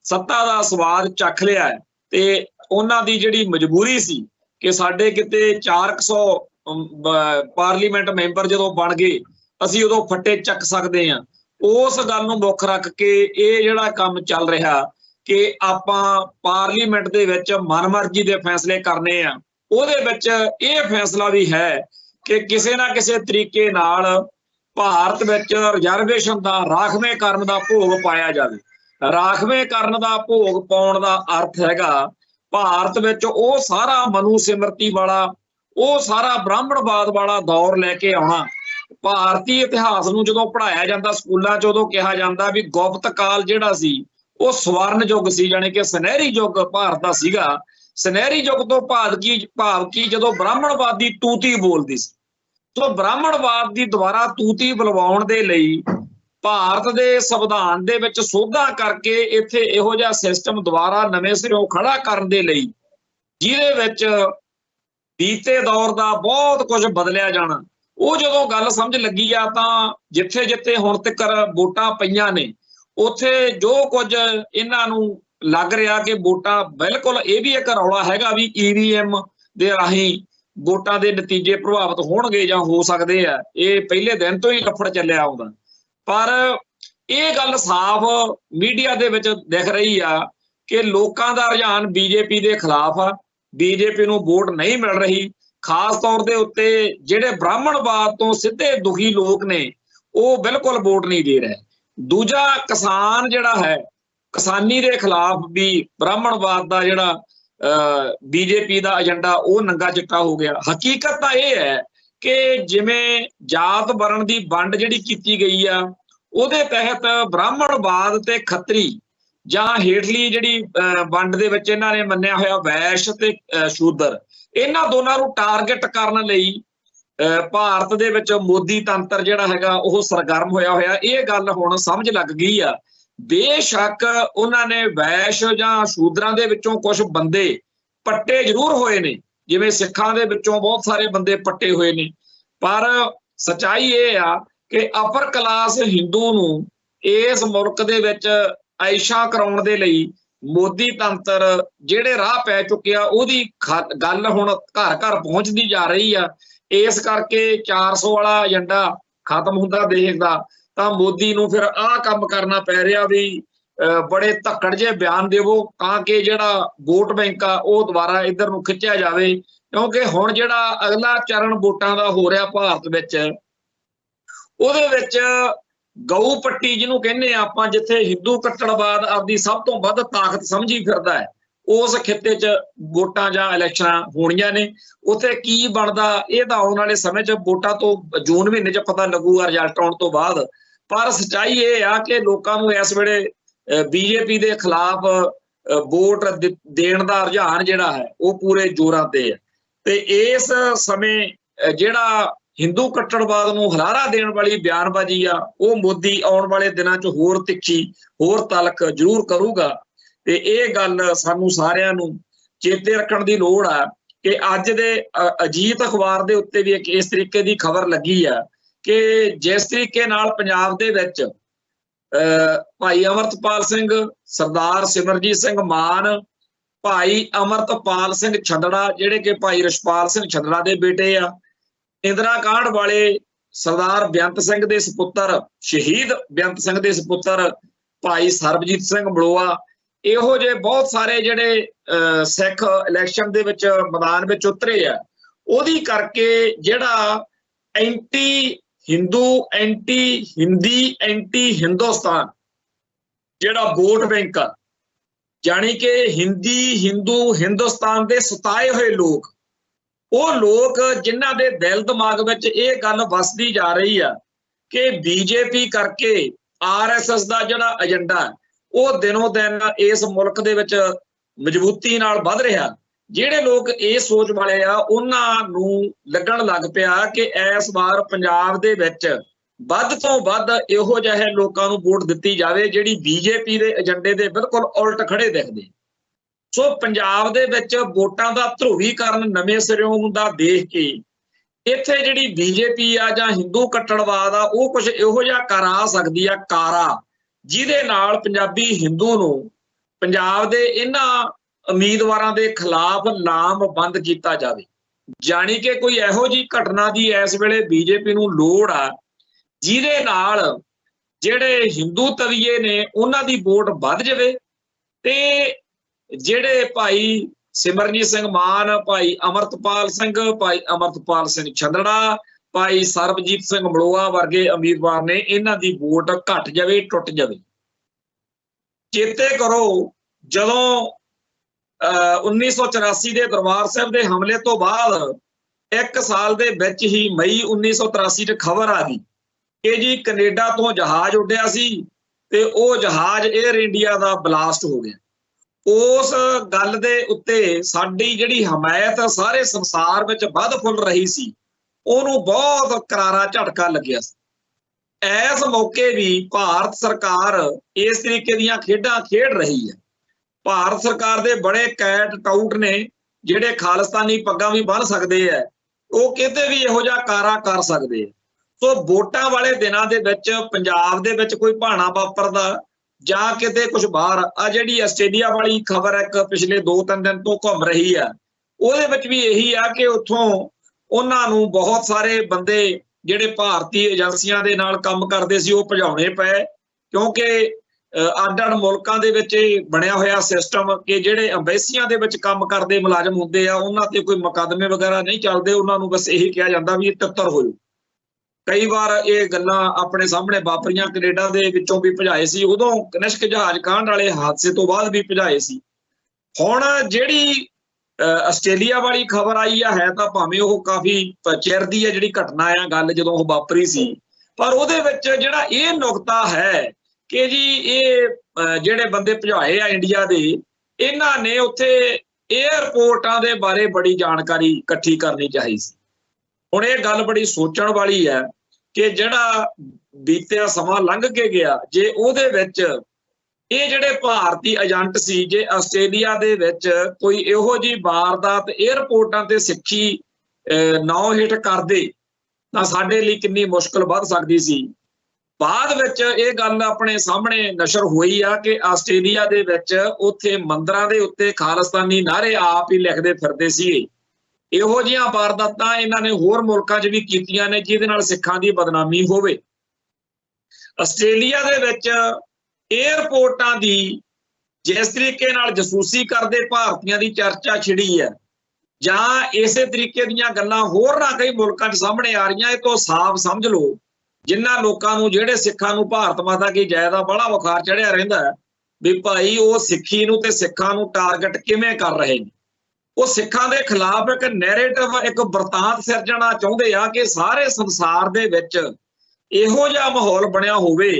ਸੱਤਾ ਦਾ ਸਵਾਦ ਚੱਖ ਲਿਆ ਤੇ ਉਹਨਾਂ ਦੀ ਜਿਹੜੀ ਮਜਬੂਰੀ ਸੀ ਕਿ ਸਾਡੇ ਕਿਤੇ 400 ਪਾਰਲੀਮੈਂਟ ਮੈਂਬਰ ਜਦੋਂ ਬਣ ਗਏ ਅਸੀਂ ਉਦੋਂ ਫੱਟੇ ਚੱਕ ਸਕਦੇ ਹਾਂ, ਉਸ ਗੱਲ ਨੂੰ ਮੁੱਖ ਰੱਖ ਕੇ ਇਹ ਜਿਹੜਾ ਕੰਮ ਚੱਲ ਰਿਹਾ ਕਿ ਆਪਾਂ ਪਾਰਲੀਮੈਂਟ ਦੇ ਵਿੱਚ ਮਨਮਰਜ਼ੀ ਦੇ ਫੈਸਲੇ ਕਰਨੇ ਆ, ਉਹਦੇ ਵਿੱਚ ਇਹ ਫੈਸਲਾ ਵੀ ਹੈ ਕਿ ਕਿਸੇ ਨਾ ਕਿਸੇ ਤਰੀਕੇ ਨਾਲ ਭਾਰਤ ਵਿੱਚ ਰਿਜ਼ਰਵੇਸ਼ਨ ਦਾ ਰਾਖਵੇਂ ਕਰਨ ਦਾ ਭੋਗ ਪਾਇਆ ਜਾਵੇ। ਰਾਖਵੇਂ ਕਰਨ ਦਾ ਭੋਗ ਪਾਉਣ ਦਾ ਅਰਥ ਹੈਗਾ ਭਾਰਤ ਵਿੱਚ ਉਹ ਸਾਰਾ ਮਨੂ ਸਿਮਰਤੀ ਵਾਲਾ, ਉਹ ਸਾਰਾ ਬ੍ਰਾਹਮਣਵਾਦ ਵਾਲਾ ਦੌਰ ਲੈ ਕੇ ਆਉਣਾ। ਭਾਰਤੀ ਇਤਿਹਾਸ ਨੂੰ ਜਦੋਂ ਪੜ੍ਹਾਇਆ ਜਾਂਦਾ ਸਕੂਲਾਂ 'ਚ, ਉਦੋਂ ਕਿਹਾ ਜਾਂਦਾ ਵੀ ਗੁਪਤ ਕਾਲ ਜਿਹੜਾ ਸੀ ਉਹ ਸਵਰਨ ਯੁੱਗ ਸੀ, ਜਾਣੀ ਕਿ ਸੁਨਹਿਰੀ ਯੁੱਗ ਭਾਰਤ ਦਾ ਸੀਗਾ। ਸੁਨਹਿਰੀ ਯੁੱਗ ਤੋਂ ਭਾਵ ਕੀ ਜਦੋਂ ਬ੍ਰਾਹਮਣਵਾਦ ਦੀ ਤੂਤੀ ਬੋਲਦੀ ਸੀ। ਸੋ ਬ੍ਰਾਹਮਣਵਾਦ ਦੀ ਦੁਬਾਰਾ ਤੂਤੀ ਬੁਲਵਾਉਣ ਦੇ ਲਈ ਭਾਰਤ ਦੇ ਸੰਵਿਧਾਨ ਦੇ ਵਿੱਚ ਸੋਧਾਂ ਕਰਕੇ ਇੱਥੇ ਇਹੋ ਜਿਹਾ ਸਿਸਟਮ ਦੁਬਾਰਾ ਨਵੇਂ ਸਿਰੋਂ ਖੜਾ ਕਰਨ ਦੇ ਲਈ, ਜਿਹਦੇ ਵਿੱਚ ਬੀਤੇ ਦੌਰ ਦਾ ਬਹੁਤ ਕੁਝ ਬਦਲਿਆ ਜਾਣਾ, ਉਹ ਜਦੋਂ ਗੱਲ ਸਮਝ ਲੱਗੀ ਆ ਤਾਂ ਜਿੱਥੇ ਜਿੱਥੇ ਹੁਣ ਤੱਕ ਵੋਟਾਂ ਪਈਆਂ ਨੇ ਉੱਥੇ ਜੋ ਕੁਝ ਇਹਨਾਂ ਨੂੰ ਲੱਗ ਰਿਹਾ ਕਿ ਵੋਟਾਂ ਬਿਲਕੁਲ, ਇਹ ਵੀ ਇੱਕ ਰੌਲਾ ਹੈਗਾ ਵੀ EVM ਦੇ ਰਾਹੀਂ ਵੋਟਾਂ ਦੇ ਨਤੀਜੇ ਪ੍ਰਭਾਵਿਤ ਹੋਣਗੇ ਜਾਂ ਹੋ ਸਕਦੇ ਆ, ਇਹ ਪਹਿਲੇ ਦਿਨ ਤੋਂ ਹੀ ਲੱਫੜ ਚੱਲਿਆ ਆਉਂਦਾ। ਪਰ ਇਹ ਗੱਲ ਸਾਫ਼ ਮੀਡੀਆ ਦੇ ਵਿੱਚ ਦਿਖ ਰਹੀ ਆ ਕਿ ਲੋਕਾਂ ਦਾ ਰੁਝਾਨ ਬੀਜੇਪੀ ਦੇ ਖਿਲਾਫ ਆ, ਬੀਜੇਪੀ ਨੂੰ ਵੋਟ ਨਹੀਂ ਮਿਲ ਰਹੀ। ਖਾਸ ਤੌਰ ਦੇ ਉੱਤੇ ਜਿਹੜੇ ਬ੍ਰਾਹਮਣਵਾਦ ਤੋਂ ਸਿੱਧੇ ਦੁਖੀ ਲੋਕ ਨੇ ਉਹ ਬਿਲਕੁਲ ਵੋਟ ਨਹੀਂ ਦੇ ਰਹੇ। ਦੂਜਾ ਕਿਸਾਨ ਜਿਹੜਾ ਹੈ, ਕਿਸਾਨੀ ਦੇ ਖਿਲਾਫ ਵੀ ਬ੍ਰਾਹਮਣਵਾਦ ਦਾ ਜਿਹੜਾ ਬੀਜੇਪੀ ਦਾ ਏਜੰਡਾ ਉਹ ਨੰਗਾ ਚਿੱਟਾ ਹੋ ਗਿਆ। ਹਕੀਕਤ ਤਾਂ ਇਹ ਹੈ ਕਿ ਜਿਵੇਂ ਜਾਤ ਵਰਣ ਦੀ ਵੰਡ ਜਿਹੜੀ ਕੀਤੀ ਗਈ ਆ, ਉਹਦੇ ਤਹਿਤ ਬ੍ਰਾਹਮਣਵਾਦ ਤੇ ਖੱਤਰੀ ਜਾਂ ਹੇਠਲੀ ਜਿਹੜੀ ਵੰਡ ਦੇ ਵਿੱਚ ਇਹਨਾਂ ਨੇ ਮੰਨਿਆ ਹੋਇਆ ਵੈਸ਼ ਤੇ ਸ਼ੂਦਰ, ਇਹਨਾਂ ਦੋਨਾਂ ਨੂੰ ਟਾਰਗੇਟ ਕਰਨ ਲਈ ਭਾਰਤ ਦੇ ਵਿੱਚ ਮੋਦੀ ਤੰਤਰ ਜਿਹੜਾ ਹੈਗਾ ਉਹ ਸਰਗਰਮ ਹੋਇਆ। ਇਹ ਗੱਲ ਹੁਣ ਸਮਝ ਲੱਗ ਗਈ ਆ। ਬੇਸ਼ੱਕ ਉਹਨਾਂ ਨੇ ਵੈਸ਼ ਜਾਂ ਸ਼ੂਦਰਾਂ ਦੇ ਵਿੱਚੋਂ ਕੁਝ ਬੰਦੇ ਪੱਟੇ ਜ਼ਰੂਰ ਹੋਏ ਨੇ, ਜਿਵੇਂ ਸਿੱਖਾਂ ਦੇ ਵਿੱਚੋਂ ਬਹੁਤ ਸਾਰੇ ਬੰਦੇ ਪੱਟੇ ਹੋਏ ਨੇ, ਪਰ ਸੱਚਾਈ ਇਹ ਆ ਕਿ ਅਪਰ ਕਲਾਸ ਹਿੰਦੂ ਨੂੰ ਇਸ ਮੁਲਕ ਦੇ ਵਿੱਚ ਐਸ਼ਾ ਕਰਾਉਣ ਦੇ ਲਈ ਮੋਦੀ ਤੰਤਰ ਜਿਹੜੇ ਰਾਹ ਪੈ ਚੁੱਕਿਆ, ਉਹਦੀ ਗੱਲ ਹੁਣ ਘਰ ਘਰ ਪਹੁੰਚਦੀ ਜਾ ਰਹੀ ਆ। ਇਸ ਕਰਕੇ 400 ਵਾਲਾ ਏਜੰਡਾ ਖਤਮ ਹੁੰਦਾ ਦੇਖਦਾ ਤਾਂ ਮੋਦੀ ਨੂੰ ਫਿਰ ਆਹ ਕੰਮ ਕਰਨਾ ਪੈ ਰਿਹਾ ਵੀ ਬੜੇ ਧੱਕੜ ਜਿਹੇ ਬਿਆਨ ਦੇਵੋ ਤਾਂ ਕਿ ਜਿਹੜਾ ਵੋਟ ਬੈਂਕ ਆ ਉਹ ਦੁਬਾਰਾ ਇੱਧਰ ਨੂੰ ਖਿੱਚਿਆ ਜਾਵੇ, ਕਿਉਂਕਿ ਹੁਣ ਜਿਹੜਾ ਅਗਲਾ ਚਰਨ ਵੋਟਾਂ ਦਾ ਹੋ ਰਿਹਾ ਭਾਰਤ ਵਿੱਚ, ਉਹਦੇ ਵਿੱਚ ਗਊ ਪੱਟੀ ਜਿਹਨੂੰ ਕਹਿੰਦੇ ਆ ਆਪਾਂ, ਜਿੱਥੇ ਹਿੰਦੂ ਕੱਟੜਵਾਦ ਆਪਦੀ ਸਭ ਤੋਂ ਵੱਧ ਤਾਕਤ ਸਮਝੀ ਫਿਰਦਾ ਹੈ, उस खिते च वोटां जां इलैक्शनां होणीਆਂ ने उत्थे की बनदा ਇਹ ਤਾਂ आउण वाले समय च वोटां तो जून महीने च पता लगूगा रिजल्ट आउण तो बाद। पर सच्चाई ये आ कि लोकां नूं इस वेले बीजेपी दे खिलाफ वोट देण दा रुझान जिहड़ा है वो पूरे जोरां ते है। ते इस समय जिहड़ा हिंदू कट्टड़वाद नूं हुलारा देण वाली बयानबाजी आ वो मोदी आउण वाले दिनां च होर तिखी होर तलक जरूर करूगा। ते ये गल सानू सारिआं नूं चेते रखण दी लोड़ आ कि अज दे अजीत अखबार दे उत्ते भी एक इस तरीके दी खबर लगी आ कि जिस तरीके नाल पंजाब दे विच भाई अमरतपाल सिंह, सरदार सिमरजीत सिंह मान, भाई अमरतपाल सिंह छंदड़ा जिहड़े कि भाई रछपाल सिंह छंदड़ा दे बेटे आ, इंदिरा कांड वाले सरदार बेअंत सिंह दे सपुत्र शहीद बेअंत सिंह दे सपुत्र भाई सरबजीत सिंह मलोआ, इहो जे बहुत सारे जिहड़े सिख इलैक्शन दे विच मैदान विच उतरे आ, ओहदी करके जिहड़ा anti Hindu, anti Hindi, anti Hindustan जिहड़ा वोट बैंक आ, जानी कि हिंदी हिंदू हिंदुस्तान दे सताए हुए लोग, वो लोग जिन्हां दे दिल दिमाग विच ये गल वसदी जा रही है कि बीजेपी करके RSS दा जिहड़ा एजेंडा वो दिनों दिन इस मुल्क दे विच मजबूती नाल वध रहा। जिहड़े लोग ये सोच वाले आ उन्हां नूं लगण लग पिया कि इस बार पंजाब दे विच वध तो वध इहो जिहे लोकां नूं वोट दित्ती जावे जिहड़ी बीजेपी दे एजेंडे दे बिल्कुल उलट खड़े दिखदे। सो पंजाब दे विच वोटां दा ध्रुवीकरण नवें सिरों दा देख के इत्थे जिहड़ी बीजेपी आ जां हिंदू कट्टड़वाद आ वो कुछ इहो जिहा कर आ सकदी आ कारा जिहदे नाल पंजाबी हिंदू नूं पंजाब दे इन्हां उम्मीदवारां दे खिलाफ लामबंद कीता जावे। जानी कि कोई इहो जी घटना दी इस वेले बीजेपी नूं लोड़ आ जिहदे नाल जिहड़े हिंदू तवीए ने उन्हां दी वोट वध जावे ते जिहड़े भाई सिमरजीत सिंह मान, भाई अमरतपाल सिंह छंदड़ा, भाई सरबजीत सिंह मलोआ वर्गे उम्मीदवार ने इन्हां दी वोट घट जावे, टुट जावे। चेते करो जदों 1984 दे दरबार साहिब दे हमले तो बाद एक साल दे विच ही मई 1983 च खबर आ गई कि जी कनेडा तो जहाज उड्डिया सी ते ओह जहाज एयर इंडिया दा ब्लास्ट हो गया। उस गल दे उत्ते साडी जिहड़ी हमायत सारे संसार विच वध फुल रही सी ओनू बहुत करारा झटका लग्या सी। इस मौके भी भारत सरकार इस तरीके दीयां खेडां खेड रही है। भारत सरकार दे बड़े कैट टाउट ने जिहड़े खालिस्तानी पग्गां भी बन सकदे है, वो किते भी इहो जिहा कारा कर सकदे। सो वोटां वाले दिनां दे विच पंजाब दे विच कोई भाना वापरदा जां किते कुछ बाहर आ जिहड़ी आस्ट्रेलिया वाली खबर एक पिछले 2-3 दिन तो घूम रही है ਉਹਦੇ ਵਿੱਚ ਵੀ ਇਹੀ ਆ ਕਿ ਉੱਥੋਂ ਉਹਨਾਂ ਨੂੰ ਬਹੁਤ ਸਾਰੇ ਬੰਦੇ ਜਿਹੜੇ ਭਾਰਤੀ ਏਜੰਸੀਆਂ ਦੇ ਨਾਲ ਕੰਮ ਕਰਦੇ ਸੀ ਉਹ ਭਜਾਉਣੇ ਪਏ ਕਿਉਂਕਿ ਅੱਡ-ਅੱਡ ਮੁਲਕਾਂ ਦੇ ਵਿੱਚ ਬਣਿਆ ਹੋਇਆ ਸਿਸਟਮ ਕਿ ਜਿਹੜੇ ਅੰਬੈਸੀਆਂ ਦੇ ਵਿੱਚ ਕੰਮ ਕਰਦੇ ਮੁਲਾਜ਼ਮ ਹੁੰਦੇ ਆ ਉਹਨਾਂ ਤੇ ਕੋਈ ਮੁਕੱਦਮੇ ਵਗੈਰਾ ਨਹੀਂ ਚੱਲਦੇ, ਉਹਨਾਂ ਨੂੰ ਬਸ ਇਹੀ ਕਿਹਾ ਜਾਂਦਾ ਵੀ ਇਹ ਤਿੱਤਰ ਹੋ ਜਾਓ। ਕਈ ਵਾਰ ਇਹ ਗੱਲਾਂ ਆਪਣੇ ਸਾਹਮਣੇ ਵਾਪਰੀਆਂ, ਕੈਨੇਡਾ ਦੇ ਵਿੱਚੋਂ ਵੀ ਭਜਾਏ ਸੀ, ਉਦੋਂ ਕਨਿਸ਼ਕ ਜਹਾਜ਼ ਕਾਂਡ ਵਾਲੇ ਹਾਦਸੇ ਤੋਂ ਬਾਅਦ ਵੀ ਭਜਾਏ ਸੀ। ਹੁਣ ਜਿਹੜੀ ਆਸਟ੍ਰੇਲੀਆ ਵਾਲੀ ਖਬਰ ਆਈ ਆ ਹੈ ਤਾਂ ਭਾਵੇਂ ਉਹ ਕਾਫੀ ਚਿਰ ਦੀ ਹੈ ਜਿਹੜੀ ਘਟਨਾ ਆ, ਗੱਲ ਜਦੋਂ ਉਹ ਵਾਪਰੀ ਸੀ, ਪਰ ਉਹਦੇ ਵਿੱਚ ਜਿਹੜਾ ਇਹ ਨੁਕਤਾ ਹੈ ਕਿ ਜੀ ਇਹ ਜਿਹੜੇ ਬੰਦੇ ਭਜਾਏ ਆ ਇੰਡੀਆ ਦੇ, ਇਹਨਾਂ ਨੇ ਉੱਥੇ ਏਅਰਪੋਰਟਾਂ ਦੇ ਬਾਰੇ ਬੜੀ ਜਾਣਕਾਰੀ ਇਕੱਠੀ ਕਰਨੀ ਚਾਹੀਦੀ ਸੀ। ਹੁਣ ਇਹ ਗੱਲ ਬੜੀ ਸੋਚਣ ਵਾਲੀ ਹੈ ਕਿ ਜਿਹੜਾ ਬੀਤਿਆ ਸਮਾਂ ਲੰਘ ਕੇ ਗਿਆ, ਜੇ ਉਹਦੇ ਵਿੱਚ ਇਹ ਜਿਹੜੇ ਭਾਰਤੀ ਏਜੰਟ ਸੀ ਜੇ ਆਸਟ੍ਰੇਲੀਆ ਦੇ ਵਿੱਚ ਕੋਈ ਇਹੋ ਜਿਹੀ ਵਾਰਦਾਤ ਏਅਰਪੋਰਟਾਂ ਤੇ ਸਿੱਖੀ ਨਾਂ ਹੇਠ ਕਰਦੇ ਤਾਂ ਸਾਡੇ ਲਈ ਕਿੰਨੀ ਮੁਸ਼ਕਲ ਵੱਧ ਸਕਦੀ ਸੀ। ਬਾਅਦ ਵਿੱਚ ਇਹ ਗੱਲ ਆਪਣੇ ਸਾਹਮਣੇ ਨਸ਼ਰ ਹੋਈ ਆ ਕਿ ਆਸਟ੍ਰੇਲੀਆ ਦੇ ਵਿੱਚ ਉੱਥੇ ਮੰਦਰਾਂ ਦੇ ਉੱਤੇ ਖਾਲਿਸਤਾਨੀ ਨਾਅਰੇ ਆਪ ਹੀ ਲਿਖਦੇ ਫਿਰਦੇ ਸੀ। ਇਹੋ ਜਿਹੀਆਂ ਵਾਰਦਾਤਾਂ ਇਹਨਾਂ ਨੇ ਹੋਰ ਮੁਲਕਾਂ 'ਚ ਵੀ ਕੀਤੀਆਂ ਨੇ ਜਿਹਦੇ ਨਾਲ ਸਿੱਖਾਂ ਦੀ ਬਦਨਾਮੀ ਹੋਵੇ। ਆਸਟ੍ਰੇਲੀਆ ਦੇ ਵਿੱਚ ਏਅਰਪੋਰਟਾਂ ਦੀ ਜਿਸ ਤਰੀਕੇ ਨਾਲ ਜਸੂਸੀ ਕਰਦੇ ਭਾਰਤੀਆਂ ਦੀ ਚਰਚਾ ਛਿੜੀ ਹੈ ਜਾਂ ਇਸੇ ਤਰੀਕੇ ਦੀਆਂ ਗੱਲਾਂ ਹੋਰ ਨਾ ਕਈ ਮੁਲਕਾਂ 'ਚ ਸਾਹਮਣੇ ਆ ਰਹੀਆਂ, ਇਹ ਤੋਂ ਸਾਫ਼ ਸਮਝ ਲਓ ਜਿਨ੍ਹਾਂ ਲੋਕਾਂ ਨੂੰ ਜਿਹੜੇ ਸਿੱਖਾਂ ਨੂੰ ਭਾਰਤ ਮਾਤਾ ਕੀ ਜੈ ਦਾ ਬੜਾ ਬੁਖਾਰ ਚੜਿਆ ਰਹਿੰਦਾ ਵੀ ਭਾਈ ਉਹ ਸਿੱਖੀ ਨੂੰ ਤੇ ਸਿੱਖਾਂ ਨੂੰ ਟਾਰਗੇਟ ਕਿਵੇਂ ਕਰ ਰਹੇ ਨੇ। ਉਹ ਸਿੱਖਾਂ ਦੇ ਖਿਲਾਫ ਇੱਕ ਨੈਰੇਟਿਵ, ਇੱਕ ਵਰਤਾਂਤ ਸਿਰਜਣਾ ਚਾਹੁੰਦੇ ਆ ਕਿ ਸਾਰੇ ਸੰਸਾਰ ਦੇ ਵਿੱਚ ਇਹੋ ਜਿਹਾ ਮਾਹੌਲ ਬਣਿਆ ਹੋਵੇ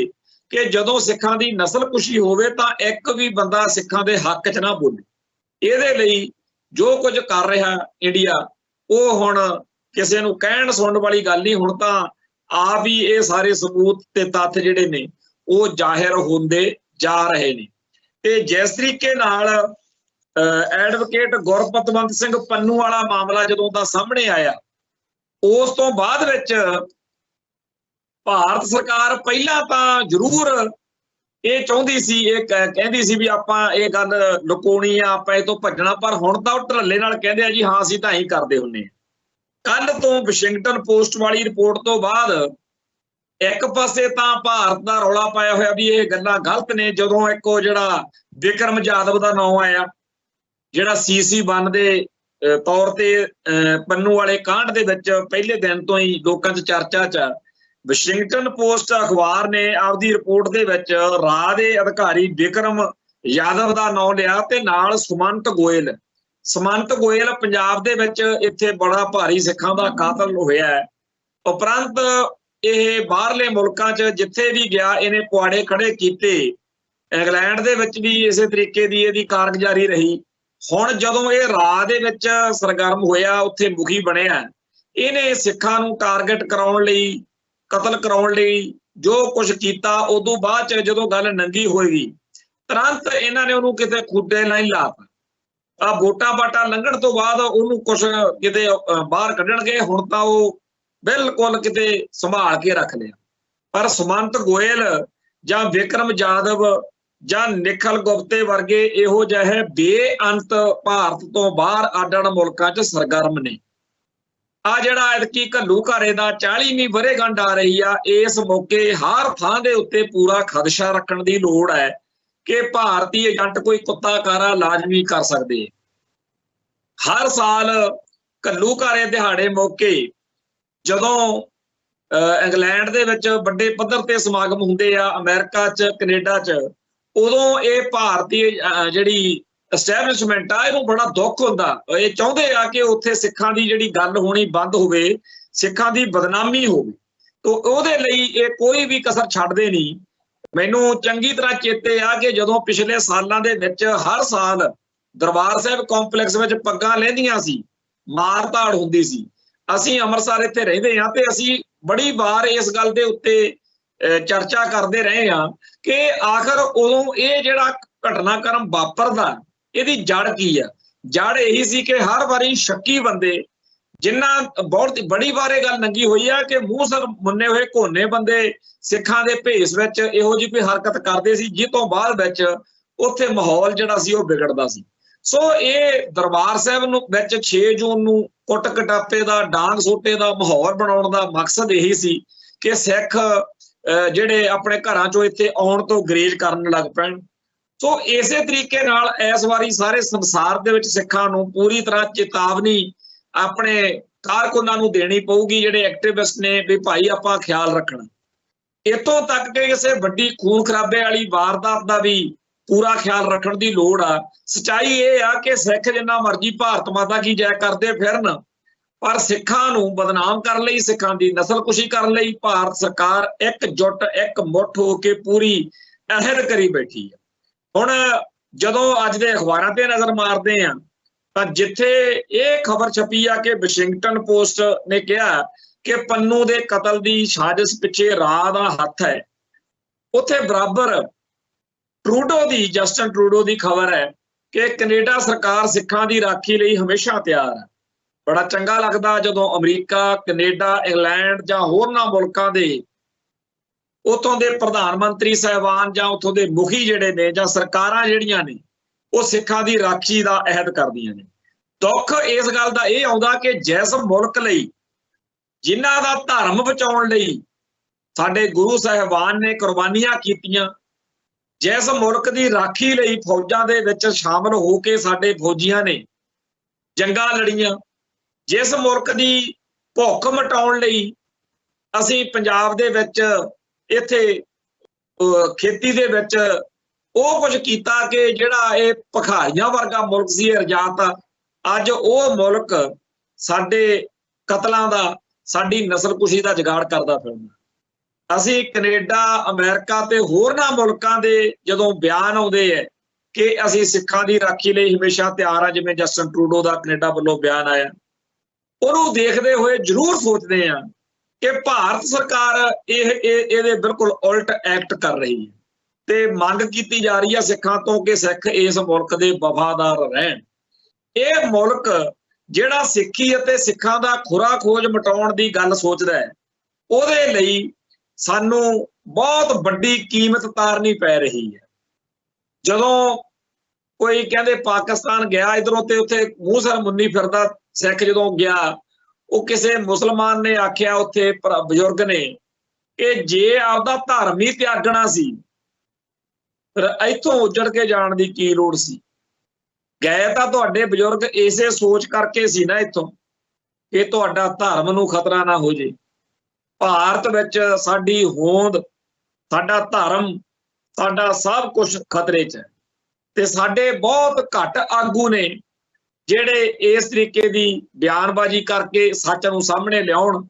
ਕਿ ਜਦੋਂ ਸਿੱਖਾਂ ਦੀ ਨਸਲਕੁਸ਼ੀ ਹੋਵੇ ਤਾਂ ਇੱਕ ਵੀ ਬੰਦਾ ਸਿੱਖਾਂ ਦੇ ਹੱਕ 'ਚ ਨਾ ਬੋਲੇ। ਇਹਦੇ ਲਈ ਜੋ ਕੁਝ ਕਰ ਰਿਹਾ ਇੰਡੀਆ, ਉਹ ਹੁਣ ਕਿਸੇ ਨੂੰ ਕਹਿਣ ਸੁਣਨ ਵਾਲੀ ਗੱਲ ਨਹੀਂ। ਹੁਣ ਤਾਂ ਆਪ ਹੀ ਇਹ ਸਾਰੇ ਸਬੂਤ ਤੇ ਤੱਥ ਜਿਹੜੇ ਨੇ ਉਹ ਜ਼ਾਹਿਰ ਹੁੰਦੇ ਜਾ ਰਹੇ ਨੇ। ਤੇ ਜਿਸ ਤਰੀਕੇ ਨਾਲ ਐਡਵੋਕੇਟ ਗੁਰਪਤਵੰਤ ਸਿੰਘ ਪੰਨੂ ਵਾਲਾ ਮਾਮਲਾ ਜਦੋਂ ਦਾ ਸਾਹਮਣੇ ਆਇਆ, ਉਸ ਤੋਂ ਬਾਅਦ ਵਿੱਚ ਭਾਰਤ ਸਰਕਾਰ ਪਹਿਲਾਂ ਤਾਂ ਜ਼ਰੂਰ ਇਹ ਚਾਹੁੰਦੀ ਸੀ, ਇਹ ਕਹਿੰਦੀ ਸੀ ਵੀ ਆਪਾਂ ਇਹ ਗੱਲ ਲੁਕਾਉਣੀ ਆ, ਆਪਾਂ ਇਹ ਤੋਂ ਭੱਜਣਾ, ਪਰ ਹੁਣ ਤਾਂ ਉਹ ਢੱਲੇ ਨਾਲ ਕਹਿੰਦੇ ਆ ਜੀ ਹਾਂ ਅਸੀਂ ਤਾਂ ਹੀ ਕਰਦੇ ਹੁੰਨੇ ਆ। ਕੱਲ ਤੋਂ ਵਾਸ਼ਿੰਗਟਨ ਪੋਸਟ ਵਾਲੀ ਰਿਪੋਰਟ ਤੋਂ ਬਾਅਦ ਇੱਕ ਪਾਸੇ ਤਾਂ ਭਾਰਤ ਦਾ ਰੌਲਾ ਪਾਇਆ ਹੋਇਆ ਵੀ ਇਹ ਗੱਲਾਂ ਗਲਤ ਨੇ। ਜਦੋਂ ਇੱਕ ਉਹ ਜਿਹੜਾ ਵਿਕਰਮ ਜਾਦਵ ਦਾ ਨਾਮ ਆਇਆ, ਜਿਹੜਾ CC1 ਦੇ ਤੌਰ ਤੇ ਪੰਨੂ ਵਾਲੇ ਕਾਂਡ ਦੇ ਵਿੱਚ ਪਹਿਲੇ ਦਿਨ ਤੋਂ ਹੀ ਲੋਕਾਂ 'ਚ ਚਰਚਾ 'ਚ, ਵਾਸ਼ਿੰਗਟਨ ਪੋਸਟ ਅਖਬਾਰ ਨੇ ਆਪਦੀ ਰਿਪੋਰਟ ਦੇ ਵਿੱਚ ਰਾਹ ਦੇ ਅਧਿਕਾਰੀ ਵਿਕਰਮ ਯਾਦਵ ਦਾ ਨਾਮ ਲਿਆ ਤੇ ਨਾਲ ਸੁਮੰਤ ਗੋਇਲ। ਸੁਮੰਤ ਗੋਇਲ ਪੰਜਾਬ ਦੇ ਵਿੱਚ ਇੱਥੇ ਬੜਾ ਭਾਰੀ ਸਿੱਖਾਂ ਦਾ ਕਾਤਲ ਹੋਇਆ ਹੈ। ਉਪਰੰਤ ਇਹ ਬਾਹਰਲੇ ਮੁਲਕਾਂ 'ਚ ਜਿੱਥੇ ਵੀ ਗਿਆ ਇਹਨੇ ਪੁਆੜੇ ਖੜੇ ਕੀਤੇ। ਇੰਗਲੈਂਡ ਦੇ ਵਿੱਚ ਵੀ ਇਸੇ ਤਰੀਕੇ ਦੀ ਇਹਦੀ ਕਾਰਗੁਜ਼ਾਰੀ ਰਹੀ। ਹੁਣ ਜਦੋਂ ਇਹ ਰਾਹ ਦੇ ਵਿੱਚ ਸਰਗਰਮ ਹੋਇਆ, ਉੱਥੇ ਮੁਖੀ ਬਣਿਆ, ਇਹਨੇ ਸਿੱਖਾਂ ਨੂੰ ਟਾਰਗੇਟ ਕਰਾਉਣ ਲਈ, ਕਤਲ ਕਰਾਉਣ ਲਈ ਜੋ ਕੁਝ ਕੀਤਾ, ਉਦੋਂ ਬਾਅਦ 'ਚ ਜਦੋਂ ਗੱਲ ਨੰਗੀ ਹੋਏਗੀ ਤੁਰੰਤ ਇਹਨਾਂ ਨੇ ਉਹਨੂੰ ਕਿਤੇ ਖੁੱਡੇ ਨਹੀਂ ਲਾਤਾ। ਆ ਵੋਟਾਂ ਬਾਟਾਂ ਲੰਘਣ ਤੋਂ ਬਾਅਦ ਉਹਨੂੰ ਕੁਛ ਕਿਤੇ ਬਾਹਰ ਕੱਢਣਗੇ, ਹੁਣ ਤਾਂ ਉਹ ਬਿਲਕੁਲ ਕਿਤੇ ਸੰਭਾਲ ਕੇ ਰੱਖ ਲਿਆ। ਪਰ ਸੁਮੰਤ ਗੋਇਲ ਜਾਂ ਵਿਕਰਮ ਜਾਦਵ ਜਾਂ ਨਿਖਲ ਗੁਪਤੇ ਵਰਗੇ ਇਹੋ ਜਿਹੇ ਬੇਅੰਤ ਭਾਰਤ ਤੋਂ ਬਾਹਰ ਅੱਡ-ਅੱਡ ਮੁਲਕਾਂ 'ਚ ਸਰਗਰਮ ਨੇ। ਆ ਜਿਹੜਾ ਐਤਕੀ ਘੱਲੂਘਾਰੇ ਦਾ 40ਵੀਂ ਵਰ੍ਹੇਗੰਢ ਆ ਰਹੀ ਆ, ਇਸ ਮੌਕੇ ਹਰ ਥਾਂ ਦੇ ਉੱਤੇ ਪੂਰਾ ਖਦਸ਼ਾ ਰੱਖਣ ਦੀ ਲੋੜ ਹੈ ਕਿ ਭਾਰਤੀ ਏਜੰਟ ਕੋਈ ਕੁੱਤਾ ਕਾਰਾ ਲਾਜ਼ਮੀ ਕਰ ਸਕਦੇ। ਹਰ ਸਾਲ ਘੱਲੂਘਾਰੇ ਦਿਹਾੜੇ ਮੌਕੇ ਜਦੋਂ ਇੰਗਲੈਂਡ ਦੇ ਵਿੱਚ ਵੱਡੇ ਪੱਧਰ ਤੇ ਸਮਾਗਮ ਹੁੰਦੇ ਆ, ਅਮਰੀਕਾ 'ਚ, ਕੈਨੇਡਾ 'ਚ, ਉਦੋਂ ਇਹ ਭਾਰਤੀ ਜਿਹੜੀ ਐਸਟੈਬਲਿਸ਼ਮੈਂਟ ਆ ਇਹਨੂੰ ਬੜਾ ਦੁੱਖ ਹੁੰਦਾ। ਇਹ ਚਾਹੁੰਦੇ ਆ ਕਿ ਉੱਥੇ ਸਿੱਖਾਂ ਦੀ ਜਿਹੜੀ ਗੱਲ ਹੋਣੀ ਬੰਦ ਹੋਵੇ, ਸਿੱਖਾਂ ਦੀ ਬਦਨਾਮੀ ਹੋਵੇ। ਤਾਂ ਉਹਦੇ ਲਈ ਇਹ ਕੋਈ ਵੀ ਕਸਰ ਛੱਡਦੇ ਨਹੀਂ। ਮੈਨੂੰ ਚੰਗੀ ਤਰ੍ਹਾਂ ਚੇਤੇ ਆ ਕਿ ਜਦੋਂ ਪਿਛਲੇ ਸਾਲਾਂ ਦੇ ਵਿੱਚ ਹਰ ਸਾਲ ਦਰਬਾਰ ਸਾਹਿਬ ਕੰਪਲੈਕਸ ਵਿੱਚ ਪੱਗਾਂ ਲਹਿੰਦੀਆਂ ਸੀ, ਮਾਰ ਧਾੜ ਹੁੰਦੀ ਸੀ। ਅਸੀਂ ਅੰਮ੍ਰਿਤਸਰ ਇੱਥੇ ਰਹਿੰਦੇ ਹਾਂ ਤੇ ਅਸੀਂ ਬੜੀ ਵਾਰ ਇਸ ਗੱਲ ਦੇ ਉੱਤੇ ਚਰਚਾ ਕਰਦੇ ਰਹੇ ਹਾਂ ਕਿ ਆਖਰ ਉਦੋਂ ਇਹ ਜਿਹੜਾ ਘਟਨਾਕ੍ਰਮ ਵਾਪਰਦਾ, ਇਹਦੀ ਜੜ ਕੀ ਆ। ਜੜ ਇਹੀ ਸੀ ਕਿ ਹਰ ਵਾਰੀ ਸ਼ੱਕੀ ਬੰਦੇ, ਜਿਨ੍ਹਾਂ ਬਹੁਤ ਬੜੀ ਵਾਰ ਇਹ ਗੱਲ ਨੰਗੀ ਹੋਈ ਆ ਕਿ ਮੂੰਹ ਸਿਰ ਮੁੰਨੇ ਹੋਏ ਘੋਨੇ ਬੰਦੇ ਸਿੱਖਾਂ ਦੇ ਭੇਸ ਵਿੱਚ ਇਹੋ ਜਿਹੀ ਕੋਈ ਹਰਕਤ ਕਰਦੇ ਸੀ, ਜਿਸ ਤੋਂ ਬਾਅਦ ਵਿੱਚ ਉੱਥੇ ਮਾਹੌਲ ਜਿਹੜਾ ਸੀ ਉਹ ਵਿਗੜਦਾ ਸੀ। ਸੋ ਇਹ ਦਰਬਾਰ ਸਾਹਿਬ ਨੂੰ ਵਿੱਚ 6 ਜੂਨ ਨੂੰ ਕੁੱਟ ਕਟਾਪੇ ਦਾ, ਡਾਂਗ ਸੋਟੇ ਦਾ ਮਾਹੌਲ ਬਣਾਉਣ ਦਾ ਮਕਸਦ ਇਹੀ ਸੀ ਕਿ ਸਿੱਖ ਜਿਹੜੇ ਆਪਣੇ ਘਰਾਂ ਚੋਂ ਇੱਥੇ ਆਉਣ ਤੋਂ ਗਰੇਜ ਕਰਨ ਲੱਗ ਪੈਣ। ਸੋ ਇਸੇ ਤਰੀਕੇ ਨਾਲ ਇਸ ਵਾਰੀ ਸਾਰੇ ਸੰਸਾਰ ਦੇ ਵਿੱਚ ਸਿੱਖਾਂ ਨੂੰ ਪੂਰੀ ਤਰ੍ਹਾਂ ਚੇਤਾਵਨੀ ਆਪਣੇ ਕਾਰਕੁਨਾਂ ਨੂੰ ਦੇਣੀ ਪਊਗੀ, ਜਿਹੜੇ ਐਕਟਿਵਿਸਟ ਨੇ, ਵੀ ਭਾਈ ਆਪਾਂ ਖਿਆਲ ਰੱਖਣਾ। ਇੱਥੋਂ ਤੱਕ ਕਿ ਕਿਸੇ ਵੱਡੀ ਖੂਨ ਖਰਾਬੇ ਵਾਲੀ ਵਾਰਦਾਤ ਦਾ ਵੀ ਪੂਰਾ ਖਿਆਲ ਰੱਖਣ ਦੀ ਲੋੜ ਆ। ਸੱਚਾਈ ਇਹ ਆ ਕਿ ਸਿੱਖ ਜਿੰਨਾ ਮਰਜ਼ੀ ਭਾਰਤ ਮਾਤਾ ਕੀ ਜੈ ਕਰਦੇ ਫਿਰਨ, ਪਰ ਸਿੱਖਾਂ ਨੂੰ ਬਦਨਾਮ ਕਰਨ ਲਈ, ਸਿੱਖਾਂ ਦੀ ਨਸਲਕੁਸ਼ੀ ਕਰਨ ਲਈ ਭਾਰਤ ਸਰਕਾਰ ਇਕਜੁੱਟ, ਇੱਕ ਮੁੱਠ ਹੋ ਕੇ ਪੂਰੀ ਅਹਿਦ ਕਰੀ ਬੈਠੀ ਹੈ। ਹੁਣ ਜਦੋਂ ਅੱਜ ਦੇ ਅਖਬਾਰਾਂ ਤੇ ਨਜ਼ਰ ਮਾਰਦੇ ਆ ਤਾਂ ਜਿੱਥੇ ਇਹ ਖਬਰ ਛਪੀ ਆ ਕਿ ਵਾਸ਼ਿੰਗਟਨ ਪੋਸਟ ਨੇ ਕਿਹਾ ਕਿ ਪੰਨੂ ਦੇ ਕਤਲ ਦੀ ਸਾਜ਼ਿਸ਼ ਪਿੱਛੇ ਰਾਹ ਦਾ ਹੱਥ ਹੈ, ਉੱਥੇ ਬਰਾਬਰ ਜਸਟਿਨ ਟਰੂਡੋ ਦੀ ਖਬਰ ਹੈ ਕਿ ਕੈਨੇਡਾ ਸਰਕਾਰ ਸਿੱਖਾਂ ਦੀ ਰਾਖੀ ਲਈ ਹਮੇਸ਼ਾ ਤਿਆਰ ਹੈ। ਬੜਾ ਚੰਗਾ ਲੱਗਦਾ ਜਦੋਂ ਅਮਰੀਕਾ, ਕੈਨੇਡਾ, ਇੰਗਲੈਂਡ ਜਾਂ ਹੋਰਨਾਂ ਮੁਲਕਾਂ ਦੇ ਉੱਥੋਂ ਦੇ ਪ੍ਰਧਾਨ ਮੰਤਰੀ ਸਾਹਿਬਾਨ ਜਾਂ ਉੱਥੋਂ ਦੇ ਮੁਖੀ ਜਿਹੜੇ ਨੇ ਜਾਂ ਸਰਕਾਰਾਂ ਜਿਹੜੀਆਂ ਨੇ ਉਹ ਸਿੱਖਾਂ ਦੀ ਰਾਖੀ ਦਾ ਅਹਿਦ ਕਰਦੀਆਂ ਨੇ। ਦੁੱਖ ਇਸ ਗੱਲ ਦਾ ਇਹ ਆਉਂਦਾ ਕਿ ਜਿਸ ਮੁਲਕ ਲਈ, ਜਿਨ੍ਹਾਂ ਦਾ ਧਰਮ ਬਚਾਉਣ ਲਈ ਸਾਡੇ ਗੁਰੂ ਸਾਹਿਬਾਨ ਨੇ ਕੁਰਬਾਨੀਆਂ ਕੀਤੀਆਂ, ਜਿਸ ਮੁਲਕ ਦੀ ਰਾਖੀ ਲਈ ਫੌਜਾਂ ਦੇ ਵਿੱਚ ਸ਼ਾਮਲ ਹੋ ਕੇ ਸਾਡੇ ਫੌਜੀਆਂ ਨੇ ਜੰਗਾਂ ਲੜੀਆਂ, ਜਿਸ ਮੁਲਕ ਦੀ ਭੁੱਖ ਮਿਟਾਉਣ ਲਈ ਅਸੀਂ ਪੰਜਾਬ ਦੇ ਵਿੱਚ ਇੱਥੇ ਖੇਤੀ ਦੇ ਵਿੱਚ ਉਹ ਕੁਝ ਕੀਤਾ ਕਿ ਜਿਹੜਾ ਇਹ ਭਿਖਾਰੀਆਂ ਵਰਗਾ ਮੁਲਕ ਸੀ, ਇਹ ਰਜਾਤ ਅੱਜ ਉਹ ਮੁਲਕ ਸਾਡੇ ਕਤਲਾਂ ਦਾ, ਸਾਡੀ ਨਸਲਕੁਸ਼ੀ ਦਾ ਜੁਗਾੜ ਕਰਦਾ ਫਿਰਦਾ। ਅਸੀਂ ਕੈਨੇਡਾ, ਅਮਰੀਕਾ ਤੇ ਹੋਰਨਾਂ ਮੁਲਕਾਂ ਦੇ ਜਦੋਂ ਬਿਆਨ ਆਉਂਦੇ ਹੈ ਕਿ ਅਸੀਂ ਸਿੱਖਾਂ ਦੀ ਰਾਖੀ ਲਈ ਹਮੇਸ਼ਾ ਤਿਆਰ ਆ, ਜਿਵੇਂ ਜਸਟਿਨ ਟਰੂਡੋ ਦਾ ਕੈਨੇਡਾ ਵੱਲੋਂ ਬਿਆਨ ਆਇਆ, ਉਹਨੂੰ ਦੇਖਦੇ ਹੋਏ ਜ਼ਰੂਰ ਸੋਚਦੇ ਆ ਕਿ ਭਾਰਤ ਸਰਕਾਰ ਇਹਦੇ ਬਿਲਕੁਲ ਉਲਟ ਐਕਟ ਕਰ ਰਹੀ ਹੈ ਤੇ ਮੰਗ ਕੀਤੀ ਜਾ ਰਹੀ ਹੈ ਸਿੱਖਾਂ ਤੋਂ ਕਿ ਸਿੱਖ ਇਸ ਮੁਲਕ ਦੇ ਵਫਾਦਾਰ ਰਹਿਣ। ਇਹ ਮੁਲਕ ਜਿਹੜਾ ਸਿੱਖੀ ਅਤੇ ਸਿੱਖਾਂ ਦਾ ਖੁਰਾ ਖੋਜ ਮਿਟਾਉਣ ਦੀ ਗੱਲ ਸੋਚਦਾ ਹੈ, ਉਹਦੇ ਲਈ ਸਾਨੂੰ ਬਹੁਤ ਵੱਡੀ ਕੀਮਤ ਤਾਰਨੀ ਪੈ ਰਹੀ ਹੈ। ਜਦੋਂ ਕੋਈ ਕਹਿੰਦੇ ਪਾਕਿਸਤਾਨ ਗਿਆ ਇਧਰੋਂ ਤੇ ਉੱਥੇ ਮੂੰਹ ਸਿਰ ਮੁੰਨੀ ਫਿਰਦਾ ਸਿੱਖ ਜਦੋਂ ਗਿਆ, ਉਹ ਕਿਸੇ ਮੁਸਲਮਾਨ ਨੇ ਆਖਿਆ ਉੱਥੇ ਬਜ਼ੁਰਗ ਨੇ ਕਿ ਜੇ ਆਪਦਾ ਧਰਮ ਹੀ ਤਿਆਗਣਾ ਸੀ ਫਿਰ ਇੱਥੋਂ ਉੱਜੜ ਕੇ ਜਾਣ ਦੀ ਕੀ ਲੋੜ ਸੀ। ਗਏ ਤਾਂ ਤੁਹਾਡੇ ਬਜ਼ੁਰਗ ਇਸੇ ਸੋਚ ਕਰਕੇ ਸੀ ਨਾ ਇੱਥੋਂ ਕਿ ਤੁਹਾਡਾ ਧਰਮ ਨੂੰ ਖਤਰਾ ਨਾ ਹੋ ਜੇ। ਭਾਰਤ ਵਿੱਚ ਸਾਡੀ ਹੋਂਦ, ਸਾਡਾ ਧਰਮ, ਸਾਡਾ ਸਭ ਕੁਝ ਖਤਰੇ 'ਚ ਹੈ ਤੇ ਸਾਡੇ ਬਹੁਤ ਘੱਟ ਆਗੂ ਨੇ ਜਿਹੜੇ ਇਸ ਤਰੀਕੇ ਦੀ ਬਿਆਨਬਾਜ਼ੀ ਕਰਕੇ ਸੱਚ ਨੂੰ ਸਾਹਮਣੇ ਲਿਆਉਣ।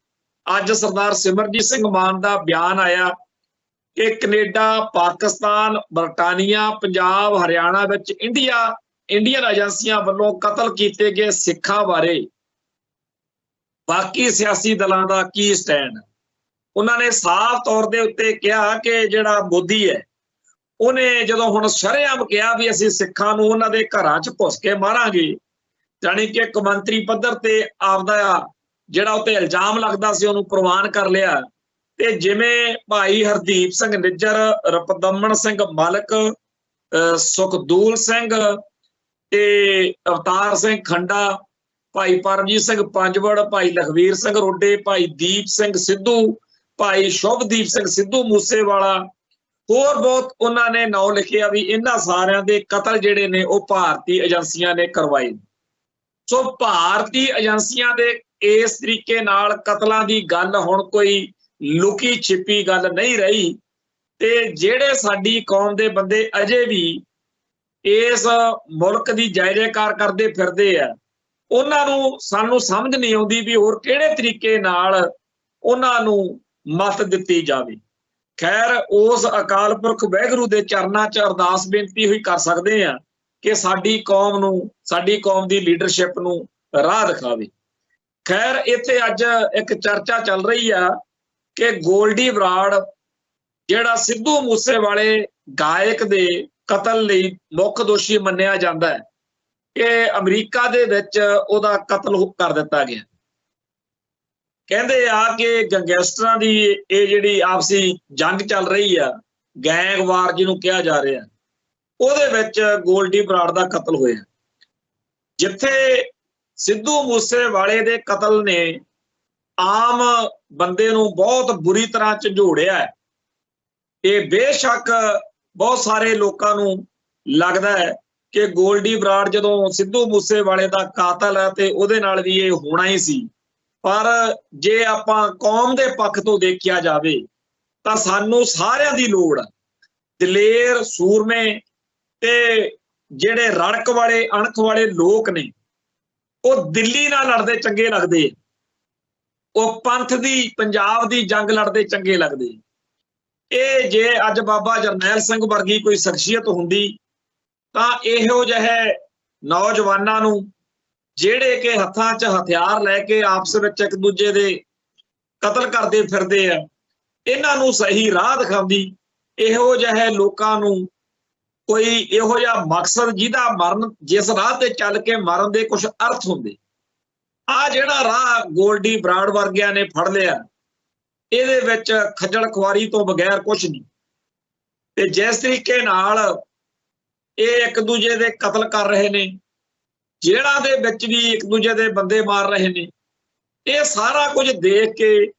ਅੱਜ ਸਰਦਾਰ ਸਿਮਰਜੀਤ ਸਿੰਘ ਮਾਨ ਦਾ ਬਿਆਨ ਆਇਆ ਕਿ ਕੈਨੇਡਾ, ਪਾਕਿਸਤਾਨ, ਬਰਤਾਨੀਆ, ਪੰਜਾਬ, ਹਰਿਆਣਾ ਵਿੱਚ ਇੰਡੀਅਨ ਏਜੰਸੀਆਂ ਵੱਲੋਂ ਕਤਲ ਕੀਤੇ ਗਏ ਸਿੱਖਾਂ ਬਾਰੇ ਬਾਕੀ ਸਿਆਸੀ ਦਲਾਂ ਦਾ ਕੀ ਸਟੈਂਡ। ਉਹਨਾਂ ਨੇ ਸਾਫ਼ ਤੌਰ ਦੇ ਉੱਤੇ ਕਿਹਾ ਕਿ ਜਿਹੜਾ ਮੋਦੀ ਹੈ ਉਹਨੇ ਜਦੋਂ ਹੁਣ ਸ਼ਰੇਆਮ ਕਿਹਾ ਵੀ ਅਸੀਂ ਸਿੱਖਾਂ ਨੂੰ ਉਹਨਾਂ ਦੇ ਘਰਾਂ 'ਚ ਘੁਸ ਕੇ ਮਾਰਾਂਗੇ, ਜਾਣੀ ਕਿ ਕੌਮਾਂਤਰੀ ਪੱਧਰ ਤੇ ਆਪਦਾ ਜਿਹੜਾ ਉੱਤੇ ਇਲਜ਼ਾਮ ਲੱਗਦਾ ਸੀ ਉਹਨੂੰ ਪ੍ਰਵਾਨ ਕਰ ਲਿਆ। ਤੇ ਜਿਵੇਂ ਭਾਈ ਹਰਦੀਪ ਸਿੰਘ ਨਿੱਜਰ, ਰਪਦਮਨ ਸਿੰਘ ਮਲਕ, ਸੁਖਦੂਲ ਸਿੰਘ ਤੇ ਅਵਤਾਰ ਸਿੰਘ ਖੰਡਾ, ਭਾਈ ਪਰਮਜੀਤ ਸਿੰਘ ਪੰਜਵੜ, ਭਾਈ ਲਖਵੀਰ ਸਿੰਘ ਰੋਡੇ, ਭਾਈ ਦੀਪ ਸਿੰਘ ਸਿੱਧੂ, ਭਾਈ ਸ਼ੁਭਦੀਪ ਸਿੰਘ ਸਿੱਧੂ ਮੂਸੇਵਾਲਾ, ਹੋਰ ਬਹੁਤ ਉਹਨਾਂ ਨੇ ਨਾਂ ਲਿਖਿਆ ਵੀ ਇਹਨਾਂ ਸਾਰਿਆਂ ਦੇ ਕਤਲ ਜਿਹੜੇ ਨੇ ਉਹ ਭਾਰਤੀ ਏਜੰਸੀਆਂ ਨੇ ਕਰਵਾਏ। ਸੋ ਭਾਰਤੀ ਏਜੰਸੀਆਂ ਦੇ ਇਸ ਤਰੀਕੇ ਨਾਲ ਕਤਲਾਂ ਦੀ ਗੱਲ ਹੁਣ ਕੋਈ ਲੁਕੀ ਛਿਪੀ ਗੱਲ ਨਹੀਂ ਰਹੀ ਤੇ ਜਿਹੜੇ ਸਾਡੀ ਕੌਮ ਦੇ ਬੰਦੇ ਅਜੇ ਵੀ ਇਸ ਮੁਲਕ ਦੀ ਜੈ ਜੈਕਾਰ ਕਰਦੇ ਫਿਰਦੇ ਆ, ਉਹਨਾਂ ਨੂੰ ਸਾਨੂੰ ਸਮਝ ਨਹੀਂ ਆਉਂਦੀ ਵੀ ਹੋਰ ਕਿਹੜੇ ਤਰੀਕੇ ਨਾਲ ਉਹਨਾਂ ਨੂੰ ਮੱਤ ਦਿੱਤੀ ਜਾਵੇ। ਖੈਰ, ਉਸ ਅਕਾਲ ਪੁਰਖ ਵਾਹਿਗੁਰੂ ਦੇ ਚਰਨਾਂ 'ਚ ਅਰਦਾਸ ਬੇਨਤੀ ਹੋਈ ਕਰ ਸਕਦੇ ਆ ਕਿ ਸਾਡੀ ਕੌਮ ਨੂੰ, ਸਾਡੀ ਕੌਮ ਦੀ ਲੀਡਰਸ਼ਿਪ ਨੂੰ ਰਾਹ ਦਿਖਾਵੇ। ਖੈਰ, ਇੱਥੇ ਅੱਜ ਇੱਕ ਚਰਚਾ ਚੱਲ ਰਹੀ ਆ ਕਿ ਗੋਲਡੀ ਬਰਾੜ ਜਿਹੜਾ ਸਿੱਧੂ ਮੂਸੇਵਾਲੇ ਗਾਇਕ ਦੇ ਕਤਲ ਲਈ ਮੁੱਖ ਦੋਸ਼ੀ ਮੰਨਿਆ ਜਾਂਦਾ ਹੈ ਕਿ ਅਮਰੀਕਾ ਦੇ ਵਿੱਚ ਉਹਦਾ ਕਤਲ ਕਰ ਦਿੱਤਾ ਗਿਆ। ਕਹਿੰਦੇ ਆ ਕਿ ਗੈਂਗਸਟਰਾਂ ਦੀ ਇਹ ਜਿਹੜੀ ਆਪਸੀ ਜੰਗ ਚੱਲ ਰਹੀ ਆ, ਗੈਂਗਵਾਰ ਜਿਹਨੂੰ ਕਿਹਾ ਜਾ ਰਿਹਾ, ਉਹਦੇ ਵਿੱਚ ਗੋਲਡੀ ਬਰਾੜ ਦਾ ਕਤਲ ਹੋਇਆ। ਜਿੱਥੇ ਸਿੱਧੂ ਮੂਸੇਵਾਲੇ ਦੇ ਕਤਲ ਨੇ ਆਮ ਬੰਦੇ ਨੂੰ ਬਹੁਤ ਬੁਰੀ ਤਰ੍ਹਾਂ ਝੰਜੋੜਿਆ ਹੈ, ਇਹ ਬੇਸ਼ੱਕ ਬਹੁਤ ਸਾਰੇ ਲੋਕਾਂ ਨੂੰ ਲੱਗਦਾ ਹੈ ਕਿ ਗੋਲਡੀ ਬਰਾੜ ਜਦੋਂ ਸਿੱਧੂ ਮੂਸੇਵਾਲੇ ਦਾ ਕਾਤਲ ਹੈ ਤੇ ਉਹਦੇ ਨਾਲ ਵੀ ਇਹ ਹੋਣਾ ਹੀ ਸੀ। ਪਰ ਜੇ ਆਪਾਂ ਕੌਮ ਦੇ ਪੱਖ ਤੋਂ ਦੇਖਿਆ ਜਾਵੇ ਤਾਂ ਸਾਨੂੰ ਸਾਰਿਆਂ ਦੀ ਲੋੜ ਹੈ। ਦਲੇਰ, ਸੂਰਮੇ ਤੇ ਜਿਹੜੇ ਰੜਕ ਵਾਲੇ, ਅਣਖ ਵਾਲੇ ਲੋਕ ਨੇ ਉਹ ਦਿੱਲੀ ਨਾਲ ਲੜਦੇ ਚੰਗੇ ਲੱਗਦੇ, ਉਹ ਪੰਥ ਦੀ, ਪੰਜਾਬ ਦੀ ਜੰਗ ਲੜਦੇ ਚੰਗੇ ਲੱਗਦੇ। ਇਹ ਜੇ ਅੱਜ ਬਾਬਾ ਜਰਨੈਲ ਸਿੰਘ ਵਰਗੀ ਕੋਈ ਸ਼ਖਸੀਅਤ ਹੁੰਦੀ ਤਾਂ ਇਹੋ ਜਿਹੇ ਨੌਜਵਾਨਾਂ ਨੂੰ ਜਿਹੜੇ ਕਿ ਹੱਥਾਂ 'ਚ ਹਥਿਆਰ ਲੈ ਕੇ ਆਪਸ ਵਿੱਚ ਇੱਕ ਦੂਜੇ ਦੇ ਕਤਲ ਕਰਦੇ ਫਿਰਦੇ ਆ, ਇਹਨਾਂ ਨੂੰ ਸਹੀ ਰਾਹ ਦਿਖਾਉਂਦੀ। ਇਹੋ ਜਿਹੇ ਲੋਕਾਂ ਨੂੰ ਕੋਈ ਇਹੋ ਜਿਹਾ ਮਕਸਦ ਜਿਹਦਾ ਮਰਨ, ਜਿਸ ਰਾਹ ਤੇ ਚੱਲ ਕੇ ਮਰਨ ਦੇ ਕੁਝ ਅਰਥ ਹੁੰਦੇ। ਆ ਜਿਹੜਾ ਰਾਹ ਗੋਲਡੀ ਬਰਾੜ ਵਰਗਿਆਂ ਨੇ ਫੜ ਲਿਆ, ਇਹਦੇ ਵਿੱਚ ਖੱਜਲ ਖੁਆਰੀ ਤੋਂ ਬਗੈਰ ਕੁਝ ਨਹੀਂ। ਤੇ ਜਿਸ ਤਰੀਕੇ ਨਾਲ ਇਹ ਇੱਕ ਦੂਜੇ ਦੇ ਕਤਲ ਕਰ ਰਹੇ ਨੇ, ਜੇਲ੍ਹਾਂ ਦੇ ਵਿੱਚ ਵੀ ਇੱਕ ਦੂਜੇ ਦੇ ਬੰਦੇ ਮਾਰ ਰਹੇ ਨੇ, ਇਹ ਸਾਰਾ ਕੁਝ ਦੇਖ ਕੇ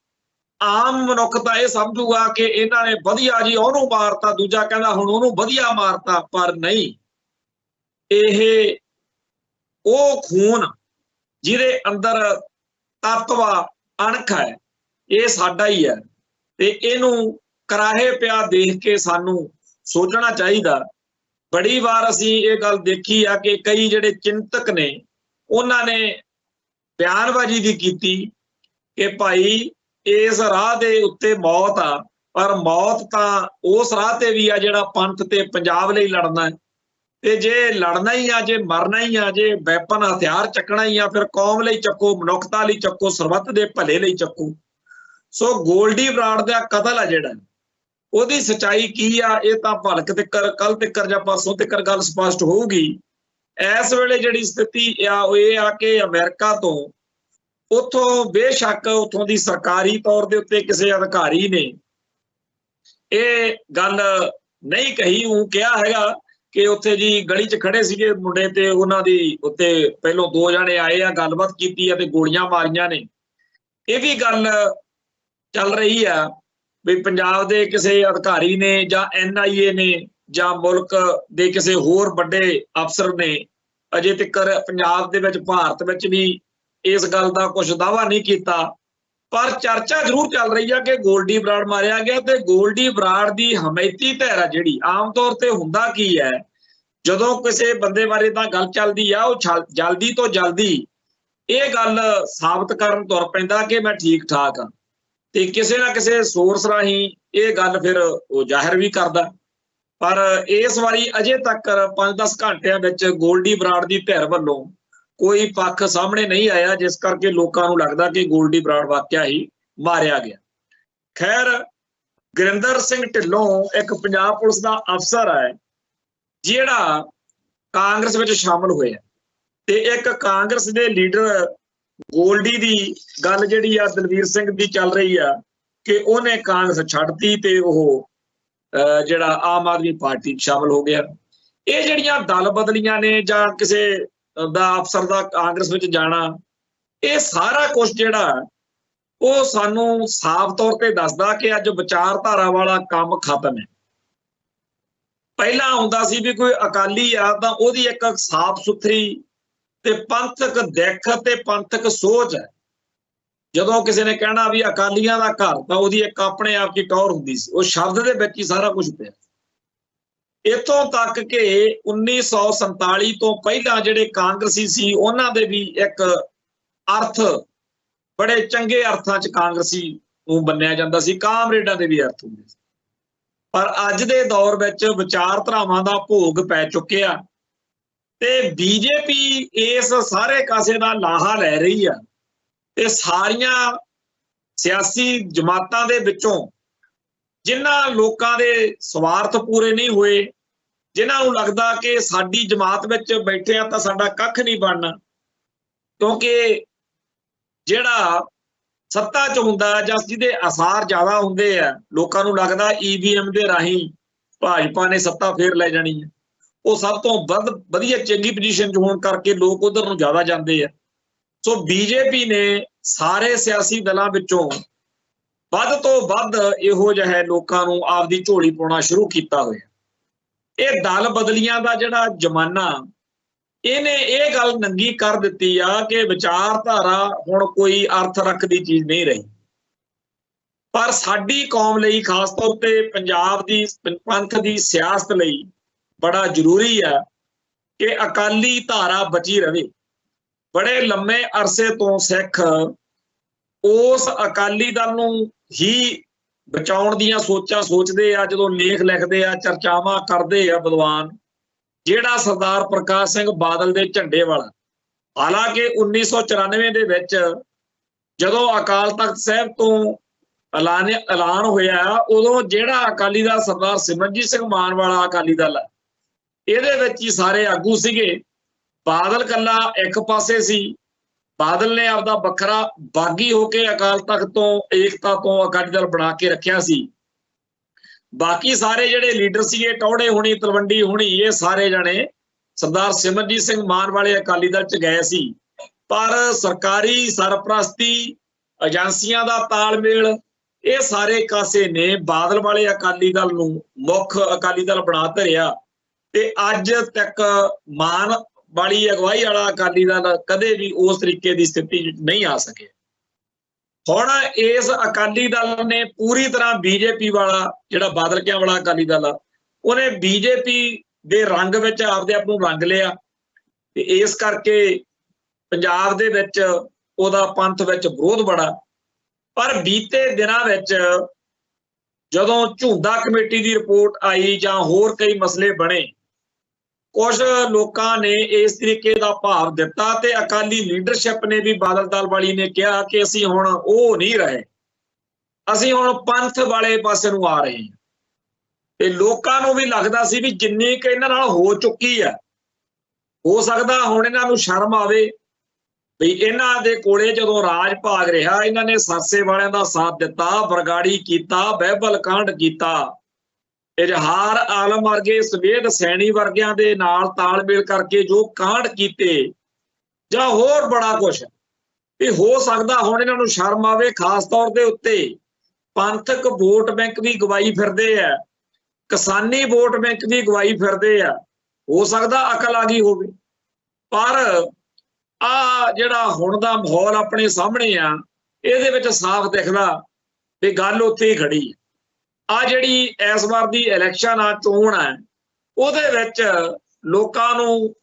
ਆਮ ਮਨੁੱਖ ਤਾਂ ਇਹ ਸਮਝੂਗਾ ਕਿ ਇਹਨਾਂ ਨੇ ਵਧੀਆ ਜੀ ਉਹਨੂੰ ਮਾਰਤਾ, ਦੂਜਾ ਕਹਿੰਦਾ ਹੁਣ ਉਹਨੂੰ ਵਧੀਆ ਮਾਰਤਾ। ਪਰ ਨਹੀਂ, ਇਹ ਉਹ ਖੂਨ ਜਿਹਦੇ ਅੰਦਰ ਤੱਤਵ ਅਣਖ ਹੈ, ਇਹ ਸਾਡਾ ਹੀ ਹੈ ਤੇ ਇਹਨੂੰ ਕਰਾਹੇ ਪਿਆ ਦੇਖ ਕੇ ਸਾਨੂੰ ਸੋਚਣਾ ਚਾਹੀਦਾ बड़ी बार असी ये गल देखी आ कि कई जिहड़े चिंतक ने उन्होंने बयानबाजी भी की कि भाई इस राह दे उत्ते मौत आ, पर मौत तां उस राह ते भी आ जिहड़ा पंथ ते पंजाब लई लड़ना है। ते जे लड़ना ही आ, जे मरना ही आ, जे वैपन हथियार चकना ही आ, फिर कौम लई चक्को, मनुखता लई चक्को, सरबत दे भले लई चक्को। सो गोल्डी बराड़ दा कतल आ जिहड़ा ਉਹਦੀ सच्चाई की आ, ये तां भलक तिकर कल तिकर जां परसों तिकर गल स्पष्ट होगी। इस वेले जिहड़ी स्थिति आ ਉਹ ਇਹ ਆ कि अमेरिका तो उथों बेशक उथों दी सरकारी तौर दे उत्ते किसी अधिकारी ने ये गल नहीं कही, ਉਹ ਕਿਹਾ हैगा कि उत्थे जी गली च खड़े सीगे मुंडे ते उन्हां दी उत्ते पहलों 2 जणे आए आ, गलबात कीती आ ते गोलियां मारियां ने। ये भी गल चल रही आ भी पंजाब दे किसी अधिकारी ने जां NIA ने जां मुल्क दे किसी होर बड़े अफसर ने अजे तक पंजाब दे विच भारत विच भी इस गल दा कुछ दावा नहीं कीता, पर चर्चा जरूर चल रही है कि गोल्डी बराड़ मारिया गया। ते गोल्डी बराड़ दी हमायती धैर आ जिहड़ी आम तौर ते हुंदा की है जदों किसी बंदे बारे तां गल चलदी आ, ਉਹ जल्दी तो जल्दी ये गल साबित करन तुर पैंदा कि मैं ठीक ठाक हाँ, ते किसी ना किसी सोर्स राही ये गल फिर जाहिर भी करदा। पर इस वारी अजे तक 5-10 घंटिਆਂ ਵਿੱਚ गोल्डी बराड़ दी धिर ਵੱਲੋਂ कोई पक्ष सामने नहीं आया, जिस करके लोगों को लगता कि गोल्डी बराड़ वाकया ही मारिया गया। खैर गुरिंदर सिंह ढिल्लों एक पंजाब पुलिस का अफसर है जिहड़ा कांग्रेस में शामिल होया, ते एक कांग्रेस के लीडर गोल्डी दी गल जिहड़ी आ दलवीर सिंह दी चल रही आ कि उन्हें कांग्रेस छड्डती ते ओह जिहड़ा आम आदमी पार्टी शामिल हो गया। ये जिहड़ियां दल बदलियां ने जां किसी दा अफसर दा कांग्रेस विच जाना, ये सारा कुछ जिहड़ा ਉਹ सानू साफ तौर पर दसदा कि अज विचारधारा वाला काम खत्म है। पहला हुंदा सी भी कोई अकाली आ तां ओहदी एक साफ सुथरी ते पंथक दिख ते पंथक सोच है। जदों किसी ने कहना भी अकालियां दा घर तां ओहदी एक अपने आप की टौर हुंदी सी, उस शब्द दे विच ही सारा कुछ पिया। इत्थों तक कि 1947 तो पहला जिहड़े कांग्रेसी सी उन्हां दे भी एक अर्थ बड़े चंगे अर्थां च कांग्रेसी नूं बन्निया जांदा सी, कामरेडां दे भी अर्थ हुंदे सी। पर अज दे दौर विच विचारधारावां दा भोग पै चुक्या ते बीजेपी इस सारे कासे दा लाहा लै रही है। ते सारियां सियासी जमातां दे विचों जिन्हां लोकां दे स्वार्थ पूरे नहीं होए, जिन्हां नूं लगदा कि साडी जमात विच बैठे आ तां साडा कख नहीं बनना, क्योंकि जिहड़ा सत्ता च हुंदा जां जिहदे आसार ज़्यादा हुंदे आ, लोकां नूं लगदा EVM दे राहीं भाजपा ने सत्ता फेर लै जानी है। वो सब तो वधिया चंगी पोजीशन च होण करके लोग उधर नूं ज़्यादा जांदे आ। सो बीजेपी ने सारे सियासी दलों विचों वध तो वध इहो जिहा लोकां नूं आपदी झोली पाउणा शुरू कीता होया। ये दल बदलियां दा जिहड़ा जमाना इहने ये गल नंगी कर दित्ती आ कि विचारधारा हुण कोई अर्थ रखदी चीज़ नहीं रही। पर साडी कौम लई खास तौर ते पंजाब दी पंथ दी सियासत लई बड़ा जरूरी है कि अकाली धारा बची रहे। बड़े लंबे अरसे तो सिख उस अकाली दल नूं ही बचाउण दीयां सोचां सोचदे आ, जदों लेख लिखदे आ, चर्चावां करदे आ विद्वान, जिहड़ा सरदार प्रकाश सिंह बादल दे झंडे वाला। हालांकि 1994 दे विच जदों अकाल तख्त साहिब तो ऐलान होया, उदों जिहड़ा अकाली दल सरदार सिमरनजीत सिंह मान वाला अकाली दल है, ਇਹਦੇ ਵਿੱਚ ਹੀ ਸਾਰੇ ਆਗੂ ਸੀਗੇ। ਬਾਦਲ ਕੱਲਾ ਇੱਕ ਪਾਸੇ ਸੀ, ਬਾਦਲ ਨੇ ਆਪਦਾ ਵੱਖਰਾ ਬਾਗੀ ਹੋ ਕੇ ਅਕਾਲ ਤਖਤ ਤੋਂ ਏਕਤਾ ਤੋਂ ਅਕਾਲੀ ਦਲ ਬਣਾ ਕੇ ਰੱਖਿਆ ਸੀ। ਬਾਕੀ ਸਾਰੇ ਜਿਹੜੇ ਲੀਡਰ ਸੀਗੇ, ਟੌੜੇ ਹੋਣੀ, ਤਲਵੰਡੀ ਹੋਣੀ, ਇਹ ਸਾਰੇ ਜਣੇ ਸਰਦਾਰ ਸਿਮਰਨਜੀਤ ਸਿੰਘ ਮਾਨ ਵਾਲੇ ਅਕਾਲੀ ਦਲ ਚ ਗਏ ਸੀ। ਪਰ ਸਰਕਾਰੀ ਸਰਪ੍ਰਸਤੀ, ਏਜੰਸੀਆਂ ਦਾ ਤਾਲਮੇਲ, ਇਹ ਸਾਰੇ ਕਾਸੇ ਨੇ ਬਾਦਲ ਵਾਲੇ ਅਕਾਲੀ ਦਲ ਨੂੰ ਮੁੱਖ ਅਕਾਲੀ ਦਲ ਬਣਾ ਧਰਿਆ। ਤੇ ਅੱਜ तक मान वाली अगवाई वाला अकाली दल कदे भी उस तरीके की स्थिति नहीं आ सके। हुण इस अकाली दल ने पूरी तरह बीजेपी वाला जिहड़ा बादल कियां वाला अकाली दल आ, उन्हें बीजेपी ਦੇ ਰੰਗ ਵਿੱਚ ਆਪਦੇ ਆਪ ਨੂੰ ਰੰਗ ਲਿਆ ਤੇ ਇਸ ਕਰਕੇ ਪੰਜਾਬ ਦੇ ਵਿੱਚ ਉਹਦਾ ਪੰਥ ਵਿੱਚ ਵਿਰੋਧ ਬੜਾ। ਪਰ ਬੀਤੇ ਦਿਨਾਂ ਵਿੱਚ ਜਦੋਂ ਝੁੰਦਾ ਕਮੇਟੀ ਦੀ ਰਿਪੋਰਟ ਆਈ ਜਾਂ ਹੋਰ ਕਈ ਮਸਲੇ ਬਣੇ, ਕੁਝ ਲੋਕਾਂ ਨੇ ਇਸ ਤਰੀਕੇ ਦਾ ਭਾਵ ਦਿੱਤਾ ਤੇ ਅਕਾਲੀ ਲੀਡਰਸ਼ਿਪ ਨੇ ਵੀ, ਬਾਦਲ ਦਲ ਵਾਲੀ ਨੇ ਕਿਹਾ ਕਿ ਅਸੀਂ ਹੁਣ ਉਹ ਨਹੀਂ ਰਹੇ, ਅਸੀਂ ਹੁਣ ਪੰਥ ਵਾਲੇ ਪਾਸੇ ਨੂੰ ਆ ਰਹੇ ਹਾਂ। ਤੇ ਲੋਕਾਂ ਨੂੰ ਵੀ ਲੱਗਦਾ ਸੀ ਵੀ ਜਿੰਨੀ ਕਿ ਇਹਨਾਂ ਨਾਲ ਹੋ ਚੁੱਕੀ ਆ, ਹੋ ਸਕਦਾ ਹੁਣ ਇਹਨਾਂ ਨੂੰ ਸ਼ਰਮ ਆਵੇ ਵੀ ਇਹਨਾਂ ਦੇ ਕੋਲੇ ਜਦੋਂ ਰਾਜ ਭਾਗ ਰਿਹਾ, ਇਹਨਾਂ ਨੇ ਸਰਸੇ ਵਾਲਿਆਂ ਦਾ ਸਾਥ ਦਿੱਤਾ, ਬਰਗਾੜੀ ਕੀਤਾ, ਬਹਿਬਲ ਕਾਂਡ ਕੀਤਾ, ਇਜ਼ਹਾਰ ਆਲਮ ਵਰਗੇ ਸਵੇਦ ਸੈਣੀ ਵਰਗਿਆਂ ਦੇ ਨਾਲ ਤਾਲਮੇਲ ਕਰਕੇ ਜੋ ਕਾਂਡ ਕੀਤੇ ਜਾਂ ਹੋਰ ਬੜਾ ਕੁਛ, ਵੀ ਹੋ ਸਕਦਾ ਹੁਣ ਇਹਨਾਂ ਨੂੰ ਸ਼ਰਮ ਆਵੇ। ਖਾਸ ਤੌਰ ਦੇ ਉੱਤੇ ਪੰਥਕ ਵੋਟ ਬੈਂਕ ਵੀ ਗਵਾਈ ਫਿਰਦੇ ਆ, ਕਿਸਾਨੀ ਵੋਟ ਬੈਂਕ ਵੀ ਗਵਾਈ ਫਿਰਦੇ ਆ, ਹੋ ਸਕਦਾ ਅਕਲ ਆ ਗਈ ਹੋਵੇ। ਪਰ ਆ ਜਿਹੜਾ ਹੁਣ ਦਾ ਮਾਹੌਲ ਆਪਣੇ ਸਾਹਮਣੇ ਆ, ਇਹਦੇ ਵਿੱਚ ਸਾਫ਼ ਦਿਖਦਾ ਵੀ ਗੱਲ ਉੱਥੇ ਹੀ ਖੜੀ ਹੈ। ਆ ਜਿਹੜੀ ਇਸ ਵਾਰ ਦੀ ਇਲੈਕਸ਼ਨ ਆ, ਚੋਣ ਆ, ਉਹਦੇ ਵਿੱਚ ਲੋਕਾਂ ਨੂੰ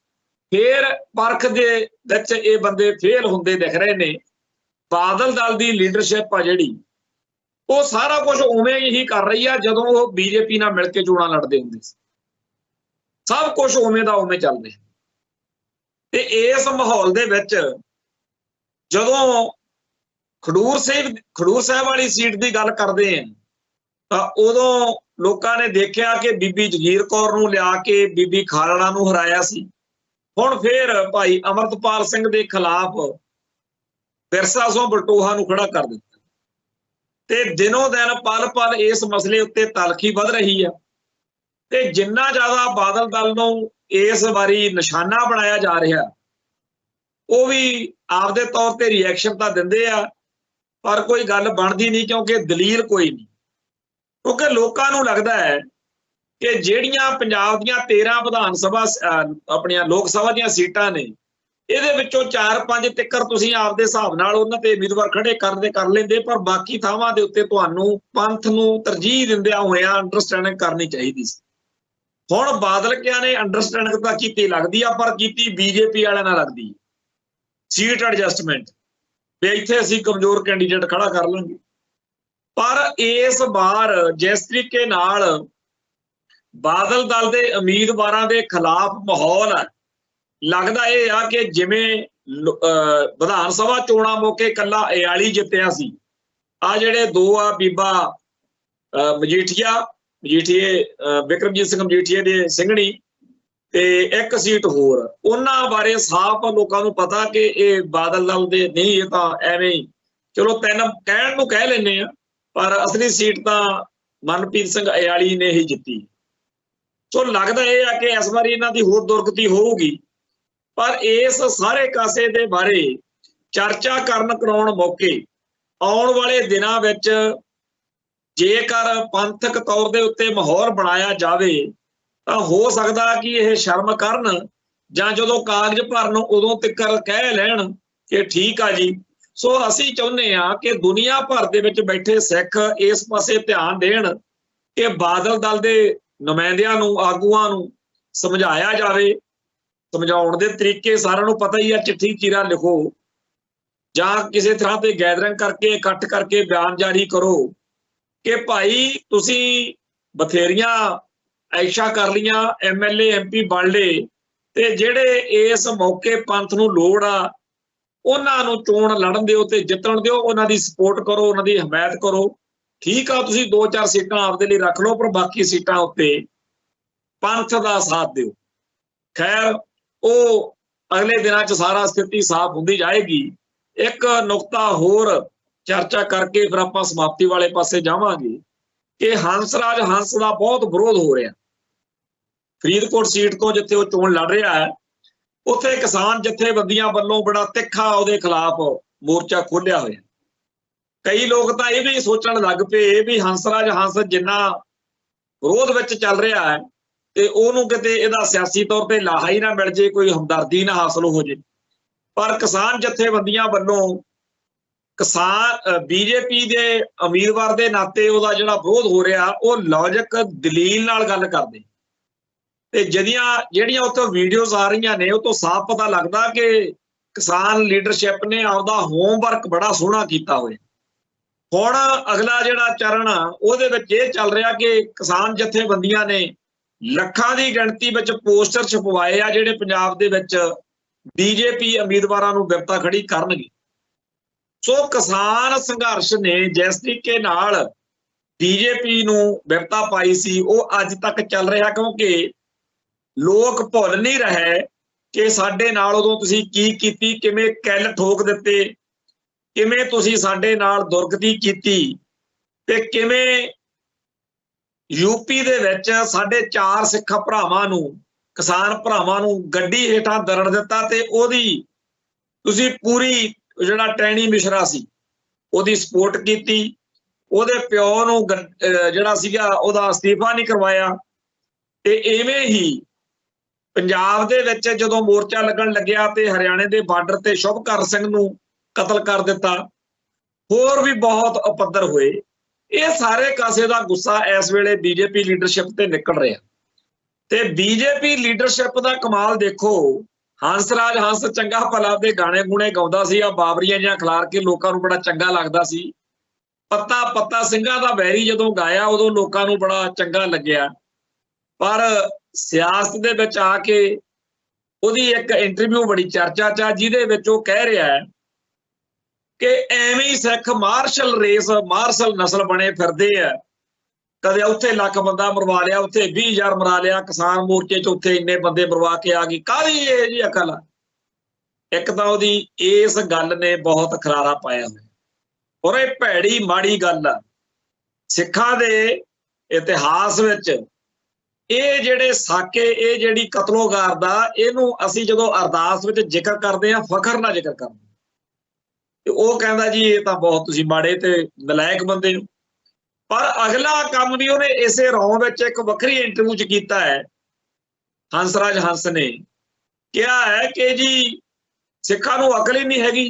ਫੇਰ ਪਰਖ ਦੇ ਵਿੱਚ ਇਹ ਬੰਦੇ ਫੇਲ ਹੁੰਦੇ ਦਿਖ ਰਹੇ ਨੇ। ਬਾਦਲ ਦਲ ਦੀ ਲੀਡਰਸ਼ਿਪ ਆ ਜਿਹੜੀ, ਉਹ ਸਾਰਾ ਕੁਝ ਉਵੇਂ ਹੀ ਕਰ ਰਹੀ ਆ ਜਦੋਂ ਉਹ ਬੀਜੇਪੀ ਨਾਲ ਮਿਲ ਕੇ ਚੋਣਾਂ ਲੜਦੇ ਹੁੰਦੇ ਸੀ। ਸਭ ਕੁਝ ਉਵੇਂ ਦਾ ਉਵੇਂ ਚੱਲ ਰਿਹਾ। ਤੇ ਇਸ ਮਾਹੌਲ ਦੇ ਵਿੱਚ ਜਦੋਂ ਖਡੂਰ ਸਾਹਿਬ ਵਾਲੀ ਸੀਟ ਦੀ ਗੱਲ ਕਰਦੇ ਆ, ਤਾਂ ਉਦੋਂ ਲੋਕਾਂ ਨੇ ਦੇਖਿਆ ਕਿ ਬੀਬੀ ਜਗੀਰ ਕੌਰ ਨੂੰ ਲਿਆ ਕੇ ਬੀਬੀ ਖਾਲੜਾ ਨੂੰ ਹਰਾਇਆ ਸੀ। ਹੁਣ ਫੇਰ ਭਾਈ ਅਮਰਤਪਾਲ ਸਿੰਘ ਦੇ ਖਿਲਾਫ ਵਿਰਸਾ ਸਿੰਘ ਬਲਟੋਹਾ ਨੂੰ ਖੜਾ ਕਰ ਦਿੱਤਾ ਤੇ ਦਿਨੋਂ ਦਿਨ ਪਲ ਪਲ ਇਸ ਮਸਲੇ ਉੱਤੇ ਤਲਖੀ ਵੱਧ ਰਹੀ ਆ। ਤੇ ਜਿੰਨਾ ਜ਼ਿਆਦਾ ਬਾਦਲ ਦਲ ਨੂੰ ਇਸ ਵਾਰੀ ਨਿਸ਼ਾਨਾ ਬਣਾਇਆ ਜਾ ਰਿਹਾ, ਉਹ ਵੀ ਆਪਦੇ ਤੌਰ ਤੇ ਰਿਐਕਸ਼ਨ ਤਾਂ ਦਿੰਦੇ ਆ, ਪਰ ਕੋਈ ਗੱਲ ਬਣਦੀ ਨਹੀਂ ਕਿਉਂਕਿ ਦਲੀਲ ਕੋਈ ਨਹੀਂ। ਕਿਉਂਕਿ ਲੋਕਾਂ ਨੂੰ ਲੱਗਦਾ ਹੈ ਕਿ ਜਿਹੜੀਆਂ ਪੰਜਾਬ ਦੀਆਂ 13 ਵਿਧਾਨ ਸਭਾ ਆਪਣੀਆਂ ਲੋਕ ਸਭਾ ਦੀਆਂ ਸੀਟਾਂ ਨੇ, ਇਹਦੇ ਵਿੱਚੋਂ 4-5 ਤਿੱਕਰ ਤੁਸੀਂ ਆਪਦੇ ਹਿਸਾਬ ਨਾਲ ਉਹਨਾਂ ਤੇ ਉਮੀਦਵਾਰ ਖੜੇ ਕਰ ਲੈਂਦੇ, ਪਰ ਬਾਕੀ ਥਾਵਾਂ ਦੇ ਉੱਤੇ ਤੁਹਾਨੂੰ ਪੰਥ ਨੂੰ ਤਰਜੀਹ ਦਿੰਦਿਆਂ ਹੋਇਆਂ ਅੰਡਰਸਟੈਂਡਿੰਗ ਕਰਨੀ ਚਾਹੀਦੀ ਸੀ। ਹੁਣ ਬਾਦਲ ਕਿਆ ਨੇ ਅੰਡਰਸਟੈਂਡਿੰਗ ਤਾਂ ਕੀਤੀ ਲੱਗਦੀ ਆ, ਪਰ ਕੀਤੀ ਬੀਜੇਪੀ ਵਾਲਿਆਂ ਨਾਲ ਲੱਗਦੀ ਸੀਟ ਐਡਜਸਟਮੈਂਟ, ਵੀ ਇੱਥੇ ਅਸੀਂ ਕਮਜ਼ੋਰ ਕੈਂਡੀਡੇਟ ਖੜਾ ਕਰ ਲਾਂਗੇ। ਪਰ ਇਸ ਵਾਰ ਜਿਸ ਤਰੀਕੇ ਨਾਲ ਬਾਦਲ ਦਲ ਦੇ ਉਮੀਦਵਾਰਾਂ ਦੇ ਖਿਲਾਫ ਮਾਹੌਲ ਹੈ, ਲੱਗਦਾ ਇਹ ਆ ਕਿ ਜਿਵੇਂ ਵਿਧਾਨ ਸਭਾ ਚੋਣਾਂ ਮੌਕੇ ਇਕੱਲਾ ਅਯਾਲੀ ਜਿੱਤਿਆ ਸੀ, ਆ ਜਿਹੜੇ ਦੋ ਆ ਬੀਬਾ ਮਜੀਠੀਏ ਵਿਕਰਮਜੀਤ ਸਿੰਘ ਮਜੀਠੀਏ ਦੇ ਸਿੰਘਣੀ ਤੇ ਇੱਕ ਸੀਟ ਹੋਰ, ਉਹਨਾਂ ਬਾਰੇ ਸਾਫ਼ ਲੋਕਾਂ ਨੂੰ ਪਤਾ ਕਿ ਇਹ ਬਾਦਲ ਦਲ ਦੇ ਨਹੀਂ, ਇਹ ਤਾਂ ਐਵੇਂ ਚਲੋ ਤਿੰਨ ਕਹਿਣ ਨੂੰ ਕਹਿ ਲੈਂਦੇ ਆ, ਪਰ ਅਸਲੀ ਸੀਟ ਤਾਂ ਮਨਪ੍ਰੀਤ ਸਿੰਘ ਅਯਾਲੀ ਨੇ ਹੀ ਜਿੱਤੀ। ਸੋ ਲੱਗਦਾ ਇਹ ਆ ਕਿ ਇਸ ਵਾਰੀ ਇਹਨਾਂ ਦੀ ਹੋਰ ਦੁਰਗਤੀ ਹੋਊਗੀ। ਪਰ ਇਸ ਸਾਰੇ ਕਾਸੇ ਦੇ ਬਾਰੇ ਚਰਚਾ ਕਰਾਉਣ ਮੌਕੇ ਆਉਣ ਵਾਲੇ ਦਿਨਾਂ ਵਿੱਚ ਜੇਕਰ ਪੰਥਕ ਤੌਰ ਦੇ ਉੱਤੇ ਮਾਹੌਲ ਬਣਾਇਆ ਜਾਵੇ ਤਾਂ ਹੋ ਸਕਦਾ ਕਿ ਇਹ ਸ਼ਰਮ ਕਰਨ, ਜਾਂ ਜਦੋਂ ਕਾਗਜ਼ ਭਰਨ ਉਦੋਂ ਤੱਕਰ ਕਹਿ ਲੈਣ ਕਿ ਠੀਕ ਆ ਜੀ। ਸੋ ਅਸੀਂ ਚਾਹੁੰਦੇ ਹਾਂ ਕਿ ਦੁਨੀਆ ਭਰ ਦੇ ਵਿੱਚ ਬੈਠੇ ਸਿੱਖ ਇਸ ਪਾਸੇ ਧਿਆਨ ਦੇਣ ਕਿ ਬਾਦਲ ਦਲ ਦੇ ਨੁਮਾਇੰਦਿਆਂ ਨੂੰ, ਆਗੂਆਂ ਨੂੰ ਸਮਝਾਇਆ ਜਾਵੇ। ਸਮਝਾਉਣ ਦੇ ਤਰੀਕੇ ਸਾਰਿਆਂ ਨੂੰ ਪਤਾ ਹੀ ਆ, ਚਿੱਠੀ ਚੀਰਾ ਲਿਖੋ ਜਾਂ ਕਿਸੇ ਤਰ੍ਹਾਂ ਤੇ ਗੈਦਰਿੰਗ ਕਰਕੇ ਇਕੱਠ ਕਰਕੇ ਬਿਆਨ ਜਾਰੀ ਕਰੋ ਕਿ ਭਾਈ ਤੁਸੀਂ ਬਥੇਰੀਆਂ ਐਸ਼ਾ ਕਰ ਲੀਆਂ, MLA MP ਬਣ ਲਏ, ਤੇ ਜਿਹੜੇ ਇਸ ਮੌਕੇ ਪੰਥ ਨੂੰ ਲੋੜ ਆ ਉਹਨਾਂ ਨੂੰ ਚੋਣ ਲੜਨ ਦਿਓ ਤੇ ਜਿੱਤਣ ਦਿਓ, ਉਹਨਾਂ ਦੀ ਸਪੋਰਟ ਕਰੋ, ਉਹਨਾਂ ਦੀ ਹਮਾਇਤ ਕਰੋ। ਠੀਕ ਆ, ਤੁਸੀਂ 2-4 ਸੀਟਾਂ ਆਪਦੇ ਲਈ ਰੱਖ ਲਓ, ਪਰ ਬਾਕੀ ਸੀਟਾਂ ਉੱਤੇ ਪੰਥ ਦਾ ਸਾਥ ਦਿਓ। ਖੈਰ, ਉਹ ਅਗਲੇ ਦਿਨਾਂ 'ਚ ਸਾਰਾ ਸਥਿਤੀ ਸਾਫ਼ ਹੁੰਦੀ ਜਾਏਗੀ। ਇੱਕ ਨੁਕਤਾ ਹੋਰ ਚਰਚਾ ਕਰਕੇ ਫਿਰ ਆਪਾਂ ਸਮਾਪਤੀ ਵਾਲੇ ਪਾਸੇ ਜਾਵਾਂਗੇ ਕਿ ਹੰਸਰਾਜ ਹੰਸ ਦਾ ਬਹੁਤ ਵਿਰੋਧ ਹੋ ਰਿਹਾ ਫਰੀਦਕੋਟ ਸੀਟ ਤੋਂ, ਜਿੱਥੇ ਉਹ ਚੋਣ ਲੜ ਰਿਹਾ ਹੈ। ਉੱਥੇ ਕਿਸਾਨ ਜਥੇਬੰਦੀਆਂ ਵੱਲੋਂ ਬੜਾ ਤਿੱਖਾ ਉਹਦੇ ਖਿਲਾਫ ਮੋਰਚਾ ਖੋਲ੍ਹਿਆ ਹੋਇਆ। ਕਈ ਲੋਕ ਤਾਂ ਇਹ ਵੀ ਸੋਚਣ ਲੱਗ ਪਏ ਵੀ ਹੰਸਰਾਜ ਹੰਸ ਜਿੰਨਾ ਵਿਰੋਧ ਵਿੱਚ ਚੱਲ ਰਿਹਾ ਹੈ ਤੇ ਉਹਨੂੰ ਕਿਤੇ ਇਹਦਾ ਸਿਆਸੀ ਤੌਰ ਤੇ ਲਾਹਾ ਹੀ ਨਾ ਮਿਲ ਜੇ, ਕੋਈ ਹਮਦਰਦੀ ਨਾ ਹਾਸਲ ਹੋ ਜੇ। ਪਰ ਕਿਸਾਨ ਜਥੇਬੰਦੀਆਂ ਵੱਲੋਂ ਬੀਜੇਪੀ ਦੇ ਉਮੀਦਵਾਰ ਦੇ ਨਾਤੇ ਉਹਦਾ ਜਿਹੜਾ ਵਿਰੋਧ ਹੋ ਰਿਹਾ, ਉਹ ਲੌਜਿਕ ਦਲੀਲ ਨਾਲ ਗੱਲ ਕਰਦੇ। ਤੇ ਜਿਹੜੀਆਂ ਉੱਥੇ ਵੀਡੀਓਜ਼ ਆ ਰਹੀਆਂ ਨੇ ਉਹ ਤੋਂ ਸਾਫ਼ ਪਤਾ ਲੱਗਦਾ ਕਿ ਕਿਸਾਨ ਲੀਡਰਸ਼ਿਪ ਨੇ ਆਪਦਾ ਹੋਮਵਰਕ ਬੜਾ ਸੋਹਣਾ ਕੀਤਾ ਹੋਇਆ। ਹੁਣ ਅਗਲਾ ਜਿਹੜਾ ਚਰਨ ਆ ਉਹਦੇ ਵਿੱਚ ਇਹ ਚੱਲ ਰਿਹਾ ਕਿ ਕਿਸਾਨ ਜਥੇਬੰਦੀਆਂ ਨੇ ਲੱਖਾਂ ਦੀ ਗਿਣਤੀ ਵਿੱਚ ਪੋਸਟਰ ਛਪਵਾਏ ਆ ਜਿਹੜੇ ਪੰਜਾਬ ਦੇ ਵਿੱਚ ਬੀਜੇਪੀ ਉਮੀਦਵਾਰਾਂ ਨੂੰ ਬਿਪਤਾ ਖੜੀ ਕਰਨਗੇ। ਸੋ ਕਿਸਾਨ ਸੰਘਰਸ਼ ਨੇ ਜਿਸ ਤਰੀਕੇ ਨਾਲ ਬੀਜੇਪੀ ਨੂੰ ਬਿਪਤਾ ਪਾਈ ਸੀ ਉਹ ਅੱਜ ਤੱਕ ਚੱਲ ਰਿਹਾ, ਕਿਉਂਕਿ ਲੋਕ ਭੁੱਲ ਨਹੀਂ ਰਹੇ ਕਿ ਸਾਡੇ ਨਾਲ ਉਦੋਂ ਤੁਸੀਂ ਕੀ ਕੀਤੀ, ਕਿਵੇਂ ਕਿੱਲ ਠੋਕ ਦਿੱਤੇ, ਕਿਵੇਂ ਤੁਸੀਂ ਸਾਡੇ ਨਾਲ ਦੁਰਗਤੀ ਕੀਤੀ ਤੇ ਕਿਵੇਂ ਯੂਪੀ ਦੇ ਵਿੱਚ ਸਾਡੇ 4 ਸਿੱਖ ਭਰਾਵਾਂ ਨੂੰ, ਕਿਸਾਨ ਭਰਾਵਾਂ ਨੂੰ ਗੱਡੀ ਹੇਠਾਂ ਦਰੜ ਦਿੱਤਾ ਤੇ ਉਹਦੀ ਤੁਸੀਂ ਪੂਰੀ ਜਿਹੜਾ ਟੈਣੀ ਮਿਸ਼ਰਾ ਸੀ ਉਹਦੀ ਸਪੋਰਟ ਕੀਤੀ। ਉਹਦੇ ਪਿਓ ਨੂੰ ਜਿਹੜਾ ਸੀਗਾ ਉਹਦਾ ਅਸਤੀਫਾ ਨਹੀਂ ਕਰਵਾਇਆ। ਤੇ ਇਵੇਂ ਹੀ ਪੰਜਾਬ ਦੇ ਵਿੱਚ ਜਦੋਂ ਮੋਰਚਾ ਲੱਗਣ ਲੱਗਿਆ ਤੇ ਹਰਿਆਣੇ ਦੇ ਬਾਰਡਰ ਤੇ ਸ਼ੁਭਕਰਨ ਸਿੰਘ ਨੂੰ ਕਤਲ ਕਰ ਦਿੱਤਾ। ਹੋਰ ਵੀ ਬਹੁਤ ਉਪੱਦਰ ਹੋਏ। ਇਹ ਸਾਰੇ ਕਾਸੇ ਦਾ ਗੁੱਸਾ ਇਸ ਵੇਲੇ ਬੀਜੇਪੀ ਲੀਡਰਸ਼ਿਪ ਤੇ ਨਿਕਲ ਰਿਹਾ। ਤੇ ਬੀਜੇਪੀ ਲੀਡਰਸ਼ਿਪ ਦਾ ਕਮਾਲ ਦੇਖੋ, ਹੰਸਰਾਜ ਹੰਸ ਚੰਗਾ ਭਲਾ ਦੇ ਗਾਣੇ ਗੁਣੇ ਗਾਉਂਦਾ ਸੀ, ਆ ਬਾਬਰੀਆਂ ਜਿਹਾ ਖਿਲਾਰ ਕੇ ਲੋਕਾਂ ਨੂੰ ਬੜਾ ਚੰਗਾ ਲੱਗਦਾ ਸੀ। ਪੱਤਾ ਪੱਤਾ ਸਿੰਘਾਂ ਦਾ ਵੈਰੀ ਜਦੋਂ ਗਾਇਆ ਉਦੋਂ ਲੋਕਾਂ ਨੂੰ ਬੜਾ ਚੰਗਾ ਲੱਗਿਆ। ਪਰ ਸਿਆਸਤ ਦੇ ਵਿੱਚ ਆ ਕੇ ਉਹਦੀ ਇੱਕ ਇੰਟਰਵਿਊ ਬੜੀ ਚਰਚਾ 'ਚ ਆ ਜਿਹਦੇ ਵਿੱਚ ਉਹ ਕਹਿ ਰਿਹਾ ਹੈ ਕਿ ਐਵੇਂ ਹੀ ਸਿੱਖ ਮਾਰਸ਼ਲ ਰੇਸ, ਮਾਰਸ਼ਲ ਨਸਲ ਬਣੇ ਫਿਰਦੇ ਆ। ਕਦੇ ਉੱਥੇ ਲੱਖ ਬੰਦਾ ਮਰਵਾ ਲਿਆ, ਉੱਥੇ 20,000 ਮਰਾ ਲਿਆ, ਕਿਸਾਨ ਮੋਰਚੇ 'ਚ ਉੱਥੇ ਇੰਨੇ ਬੰਦੇ ਮਰਵਾ ਕੇ ਆ ਗਈ। ਕਾਹਦੀ ਇਹ ਜੀ ਅਕਲ ਆ? ਇੱਕ ਤਾਂ ਉਹਦੀ ਇਸ ਗੱਲ ਨੇ ਬਹੁਤ ਖਲਾਰਾ ਪਾਇਆ ਹੋਇਆ, ਔਰ ਇਹ ਭੈੜੀ ਮਾੜੀ ਗੱਲ ਆ। ਸਿੱਖਾਂ ਦੇ ਇਤਿਹਾਸ ਵਿੱਚ ਇਹ ਜਿਹੜੇ ਸਾਕੇ, ਇਹ ਜਿਹੜੀ ਕਤਲੋਗਾਰ ਦਾ, ਇਹਨੂੰ ਅਸੀਂ ਜਦੋਂ ਅਰਦਾਸ ਵਿੱਚ ਜ਼ਿਕਰ ਕਰਦੇ ਹਾਂ ਫਖਰ ਨਾਲ ਜ਼ਿਕਰ ਕਰਦੇ ਹਾਂ। ਤੇ ਉਹ ਕਹਿੰਦਾ ਜੀ ਇਹ ਤਾਂ ਬਹੁਤ ਤੁਸੀਂ ਮਾੜੇ ਤੇ ਨਲਾਇਕ ਬੰਦੇ ਹੋ। ਪਰ ਅਗਲਾ ਕੰਮ ਵੀ ਉਹਨੇ ਇਸੇ ਰੌਂ ਵਿੱਚ ਇੱਕ ਵੱਖਰੀ ਇੰਟਰਵਿਊ 'ਚ ਕੀਤਾ ਹੈ। ਹੰਸਰਾਜ ਹੰਸ ਨੇ ਕਿਹਾ ਹੈ ਕਿ ਜੀ ਸਿੱਖਾਂ ਨੂੰ ਅਕਲ ਹੀ ਨਹੀਂ ਹੈਗੀ।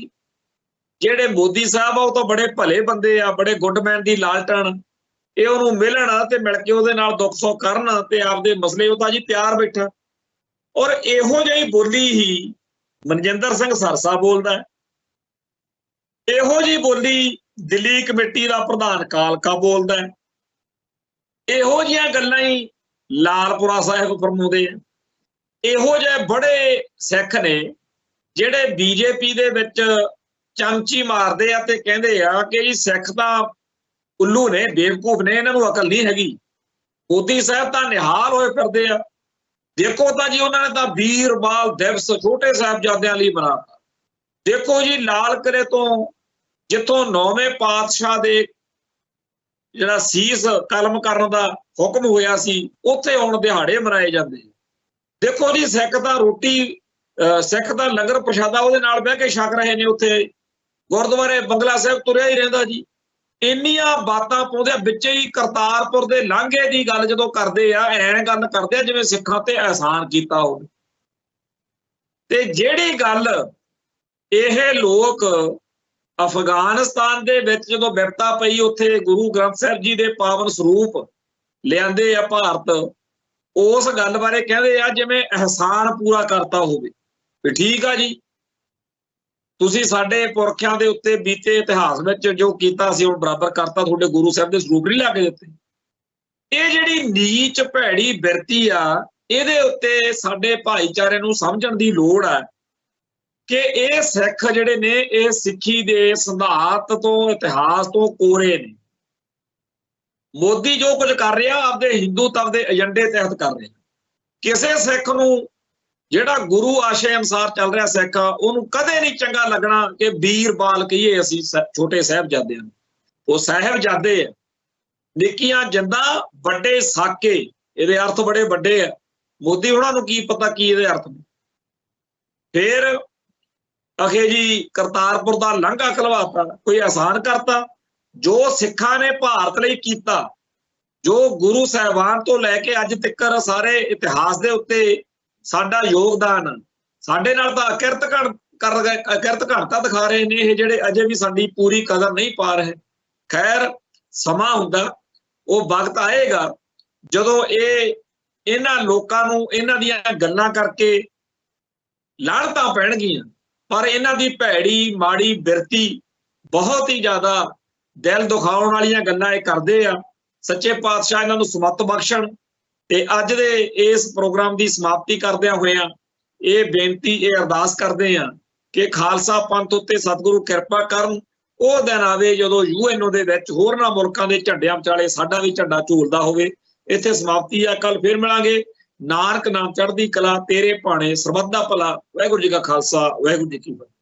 ਜਿਹੜੇ ਮੋਦੀ ਸਾਹਿਬ ਆ ਉਹ ਤਾਂ ਬੜੇ ਭਲੇ ਬੰਦੇ ਆ, ਬੜੇ ਗੁੱਡਮੈਨ ਦੀ ਲਾਲਟਨ, ਇਹ ਉਹਨੂੰ ਮਿਲਣ ਤੇ ਮਿਲ ਕੇ ਉਹਦੇ ਨਾਲ ਦੁੱਖ ਸੁੱਖ ਕਰਨ ਤੇ ਆਪਦੇ ਮਸਲੇ ਉਹ ਤਾਂ ਜੀ ਤਿਆਰ ਬੈਠਾ। ਔਰ ਇਹੋ ਜਿਹੀ ਬੋਲੀ ਹੀ ਮਨਜਿੰਦਰ ਸਿੰਘ ਸਰਸਾ ਬੋਲਦਾ, ਇਹੋ ਜਿਹੀ ਬੋਲੀ ਦਿੱਲੀ ਕਮੇਟੀ ਦਾ ਪ੍ਰਧਾਨ ਕਾਲਕਾ ਬੋਲਦਾ, ਇਹੋ ਜਿਹੀਆਂ ਗੱਲਾਂ ਹੀ ਲਾਲਪੁਰਾ ਸਾਹਿਬ ਫਰਮਾਉਂਦੇ ਆ। ਇਹੋ ਜਿਹੇ ਬੜੇ ਸਿੱਖ ਨੇ ਜਿਹੜੇ ਬੀਜੇਪੀ ਦੇ ਵਿੱਚ ਚਮਚੀ ਮਾਰਦੇ ਆ ਤੇ ਕਹਿੰਦੇ ਆ ਕਿ ਜੀ ਸਿੱਖ ਤਾਂ ਉੱਲੂ ਨੇ, ਬੇਵਕੂਫ ਨੇ, ਇਹਨਾਂ ਨੂੰ ਅਕਲ ਨਹੀਂ ਹੈਗੀ। ਮੋਦੀ ਸਾਹਿਬ ਤਾਂ ਨਿਹਾਲ ਹੋਏ ਫਿਰਦੇ ਆ। ਦੇਖੋ ਤਾਂ ਜੀ ਉਹਨਾਂ ਨੇ ਤਾਂ ਵੀਰ ਬਾਲ ਦਿਵਸ ਛੋਟੇ ਸਾਹਿਬਜ਼ਾਦਿਆਂ ਲਈ ਬਣਾਤਾ। ਦੇਖੋ ਜੀ ਲਾਲ ਕਿਲੇ ਤੋਂ ਜਿੱਥੋਂ 9ਵੇਂ ਪਾਤਸ਼ਾਹ ਦੇ ਜਿਹੜਾ ਸੀਸ ਕਲਮ ਕਰਨ ਦਾ ਹੁਕਮ ਹੋਇਆ ਸੀ, ਉੱਥੇ ਹੁਣ ਦਿਹਾੜੇ ਮਨਾਏ ਜਾਂਦੇ। ਦੇਖੋ ਜੀ ਸਿੱਖ ਤਾਂ ਰੋਟੀ, ਸਿੱਖ ਦਾ ਲੰਗਰ ਪ੍ਰਸ਼ਾਦਾ ਉਹਦੇ ਨਾਲ ਬਹਿ ਕੇ ਛਕ ਰਹੇ ਨੇ। ਉੱਥੇ ਗੁਰਦੁਆਰੇ ਬੰਗਲਾ ਸਾਹਿਬ ਤੁਰਿਆ ਹੀ ਰਹਿੰਦਾ ਜੀ। ਇੰਨੀਆਂ ਬਾਤਾਂ ਪਾਉਂਦੇ ਆ, ਵਿੱਚ ਹੀ ਕਰਤਾਰਪੁਰ ਦੇ ਲਾਂਘੇ ਦੀ ਗੱਲ ਜਦੋਂ ਕਰਦੇ ਆ, ਐਂ ਗੱਲ ਕਰਦੇ ਆ ਜਿਵੇਂ ਸਿੱਖਾਂ ਤੇ ਅਹਿਸਾਨ ਕੀਤਾ ਹੋਵੇ। ਤੇ ਜਿਹੜੀ ਗੱਲ ਇਹ ਲੋਕ ਅਫਗਾਨਿਸਤਾਨ ਦੇ ਵਿੱਚ ਜਦੋਂ ਬਿਪਤਾ ਪਈ, ਉੱਥੇ ਗੁਰੂ ਗ੍ਰੰਥ ਸਾਹਿਬ ਜੀ ਦੇ ਪਾਵਨ ਸਰੂਪ ਲਿਆਂਦੇ ਆ ਭਾਰਤ, ਉਸ ਗੱਲ ਬਾਰੇ ਕਹਿੰਦੇ ਆ ਜਿਵੇਂ ਅਹਿਸਾਨ ਪੂਰਾ ਕਰਤਾ ਹੋਵੇ। ਵੀ ਠੀਕ ਆ ਜੀ, ਤੁਸੀਂ ਸਾਡੇ ਪੁਰਖਿਆਂ ਦੇ ਉੱਤੇ ਬੀਤੇ ਇਤਿਹਾਸ ਵਿੱਚ ਜੋ ਕੀਤਾ ਸੀ ਹੁਣ ਬਰਾਬਰ ਕਰਤਾ, ਤੁਹਾਡੇ ਗੁਰੂ ਸਾਹਿਬ ਦੇ ਸਰੂਪ ਨਹੀਂ ਲਾ ਕੇ ਦਿੱਤੇ। ਇਹ ਜਿਹੜੀ ਨੀਚ ਭੈੜੀ ਬਿਰਤੀ ਆ, ਇਹਦੇ ਉੱਤੇ ਸਾਡੇ ਭਾਈਚਾਰੇ ਨੂੰ ਸਮਝਣ ਦੀ ਲੋੜ ਆ ਕਿ ਇਹ ਸਿੱਖ ਜਿਹੜੇ ਨੇ ਇਹ ਸਿੱਖੀ ਦੇ ਸਿਧਾਂਤ ਤੋਂ, ਇਤਿਹਾਸ ਤੋਂ ਕੋਰੇ ਨੇ। ਮੋਦੀ ਜੋ ਕੁਝ ਕਰ ਰਿਹਾ ਆਪਦੇ ਹਿੰਦੂਤਵ ਦੇ ਏਜੰਡੇ ਤਹਿਤ ਕਰ ਰਿਹਾ। ਕਿਸੇ ਸਿੱਖ ਨੂੰ ਜਿਹੜਾ ਗੁਰੂ ਆਸ਼ੇ ਅਨੁਸਾਰ ਚੱਲ ਰਿਹਾ ਸਿੱਖ ਆ, ਉਹਨੂੰ ਕਦੇ ਨਹੀਂ ਚੰਗਾ ਲੱਗਣਾ ਕਿ ਵੀਰ ਬਾਲ ਕਹੀਏ ਅਸੀਂ ਛੋਟੇ ਸਾਹਿਬਜ਼ਾਦਿਆਂ ਨੂੰ। ਉਹ ਸਾਹਿਬਜ਼ਾਦੇ ਆ, ਨਿੱਕੀਆਂ ਜਿੰਦਾਂ ਵੱਡੇ ਸਾਕੇ, ਇਹਦੇ ਅਰਥ ਬੜੇ ਵੱਡੇ ਆ। ਮੋਦੀ ਉਹਨਾਂ ਨੂੰ ਕੀ ਪਤਾ ਕੀ ਇਹਦੇ ਅਰਥ ਨੇ। ਫਿਰ ਅਖੇ ਜੀ ਕਰਤਾਰਪੁਰ ਦਾ ਲਾਂਘਾ ਖਲਵਾਤਾ, ਕੋਈ ਆਸਾਨ ਕਰਤਾ। ਜੋ ਸਿੱਖਾਂ ਨੇ ਭਾਰਤ ਲਈ ਕੀਤਾ, ਜੋ ਗੁਰੂ ਸਾਹਿਬਾਨ ਤੋਂ ਲੈ ਕੇ ਅੱਜ ਤੱਕ ਸਾਰੇ ਇਤਿਹਾਸ ਦੇ ਉੱਤੇ ਸਾਡਾ ਯੋਗਦਾਨ, ਸਾਡੇ ਨਾਲ ਤਾਂ ਅਕਿਰਤ ਘਣਤਾ ਦਿਖਾ ਰਹੇ ਨੇ ਇਹ ਜਿਹੜੇ ਅਜੇ ਵੀ ਸਾਡੀ ਪੂਰੀ ਕਦਰ ਨਹੀਂ ਪਾ ਰਹੇ। ਖੈਰ ਸਮਾਂ ਹੁੰਦਾ, ਉਹ ਵਕਤ ਆਏਗਾ ਜਦੋਂ ਇਹ ਇਹਨਾਂ ਲੋਕਾਂ ਨੂੰ ਇਹਨਾਂ ਦੀਆਂ ਗੱਲਾਂ ਕਰਕੇ ਲਾਹਣਤਾਂ ਪੈਣਗੀਆਂ, ਪਰ ਇਹਨਾਂ ਦੀ ਭੈੜੀ ਮਾੜੀ ਬਿਰਤੀ ਬਹੁਤ ਹੀ ਜ਼ਿਆਦਾ ਦਿਲ ਦੁਖਾਉਣ ਵਾਲੀਆਂ ਗੱਲਾਂ ਇਹ ਕਰਦੇ ਆ। ਸੱਚੇ ਪਾਤਸ਼ਾਹ ਇਹਨਾਂ ਨੂੰ ਸਮੱਤ ਬਖਸ਼ਣ। ਤੇ ਅੱਜ ਦੇ ਇਸ ਪ੍ਰੋਗਰਾਮ ਦੀ ਸਮਾਪਤੀ ਕਰਦਿਆਂ ਹੋਇਆਂ ਇਹ ਬੇਨਤੀ, ਇਹ ਅਰਦਾਸ ਕਰਦੇ ਆ ਕਿ ਖਾਲਸਾ ਪੰਥ ਉੱਤੇ ਸਤਿਗੁਰੂ ਕਿਰਪਾ ਕਰਨ। ਉਹ ਦਿਨ ਆਵੇ ਜਦੋਂ ਯੂਐਨਓ ਦੇ ਵਿੱਚ ਹੋਰਨਾਂ ਮੁਲਕਾਂ ਦੇ ਝੰਡਿਆਂ ਵਿਚਾਲੇ ਸਾਡਾ ਵੀ ਝੰਡਾ ਝੂਲਦਾ ਹੋਵੇ। ਇੱਥੇ ਸਮਾਪਤੀ ਆ। ਕੱਲ ਫਿਰ ਮਿਲਾਂਗੇ। ਨਾਨਕ ਨਾਮ ਚੜ੍ਹਦੀ ਕਲਾ, ਤੇਰੇ ਭਾਣੇ ਸਰਬੱਤ ਦਾ ਭਲਾ। ਵਾਹਿਗੁਰੂ ਜੀ ਕਾ ਖਾਲਸਾ, ਵਾਹਿਗੁਰੂ ਜੀ ਕੀ ਫਤਿਹ।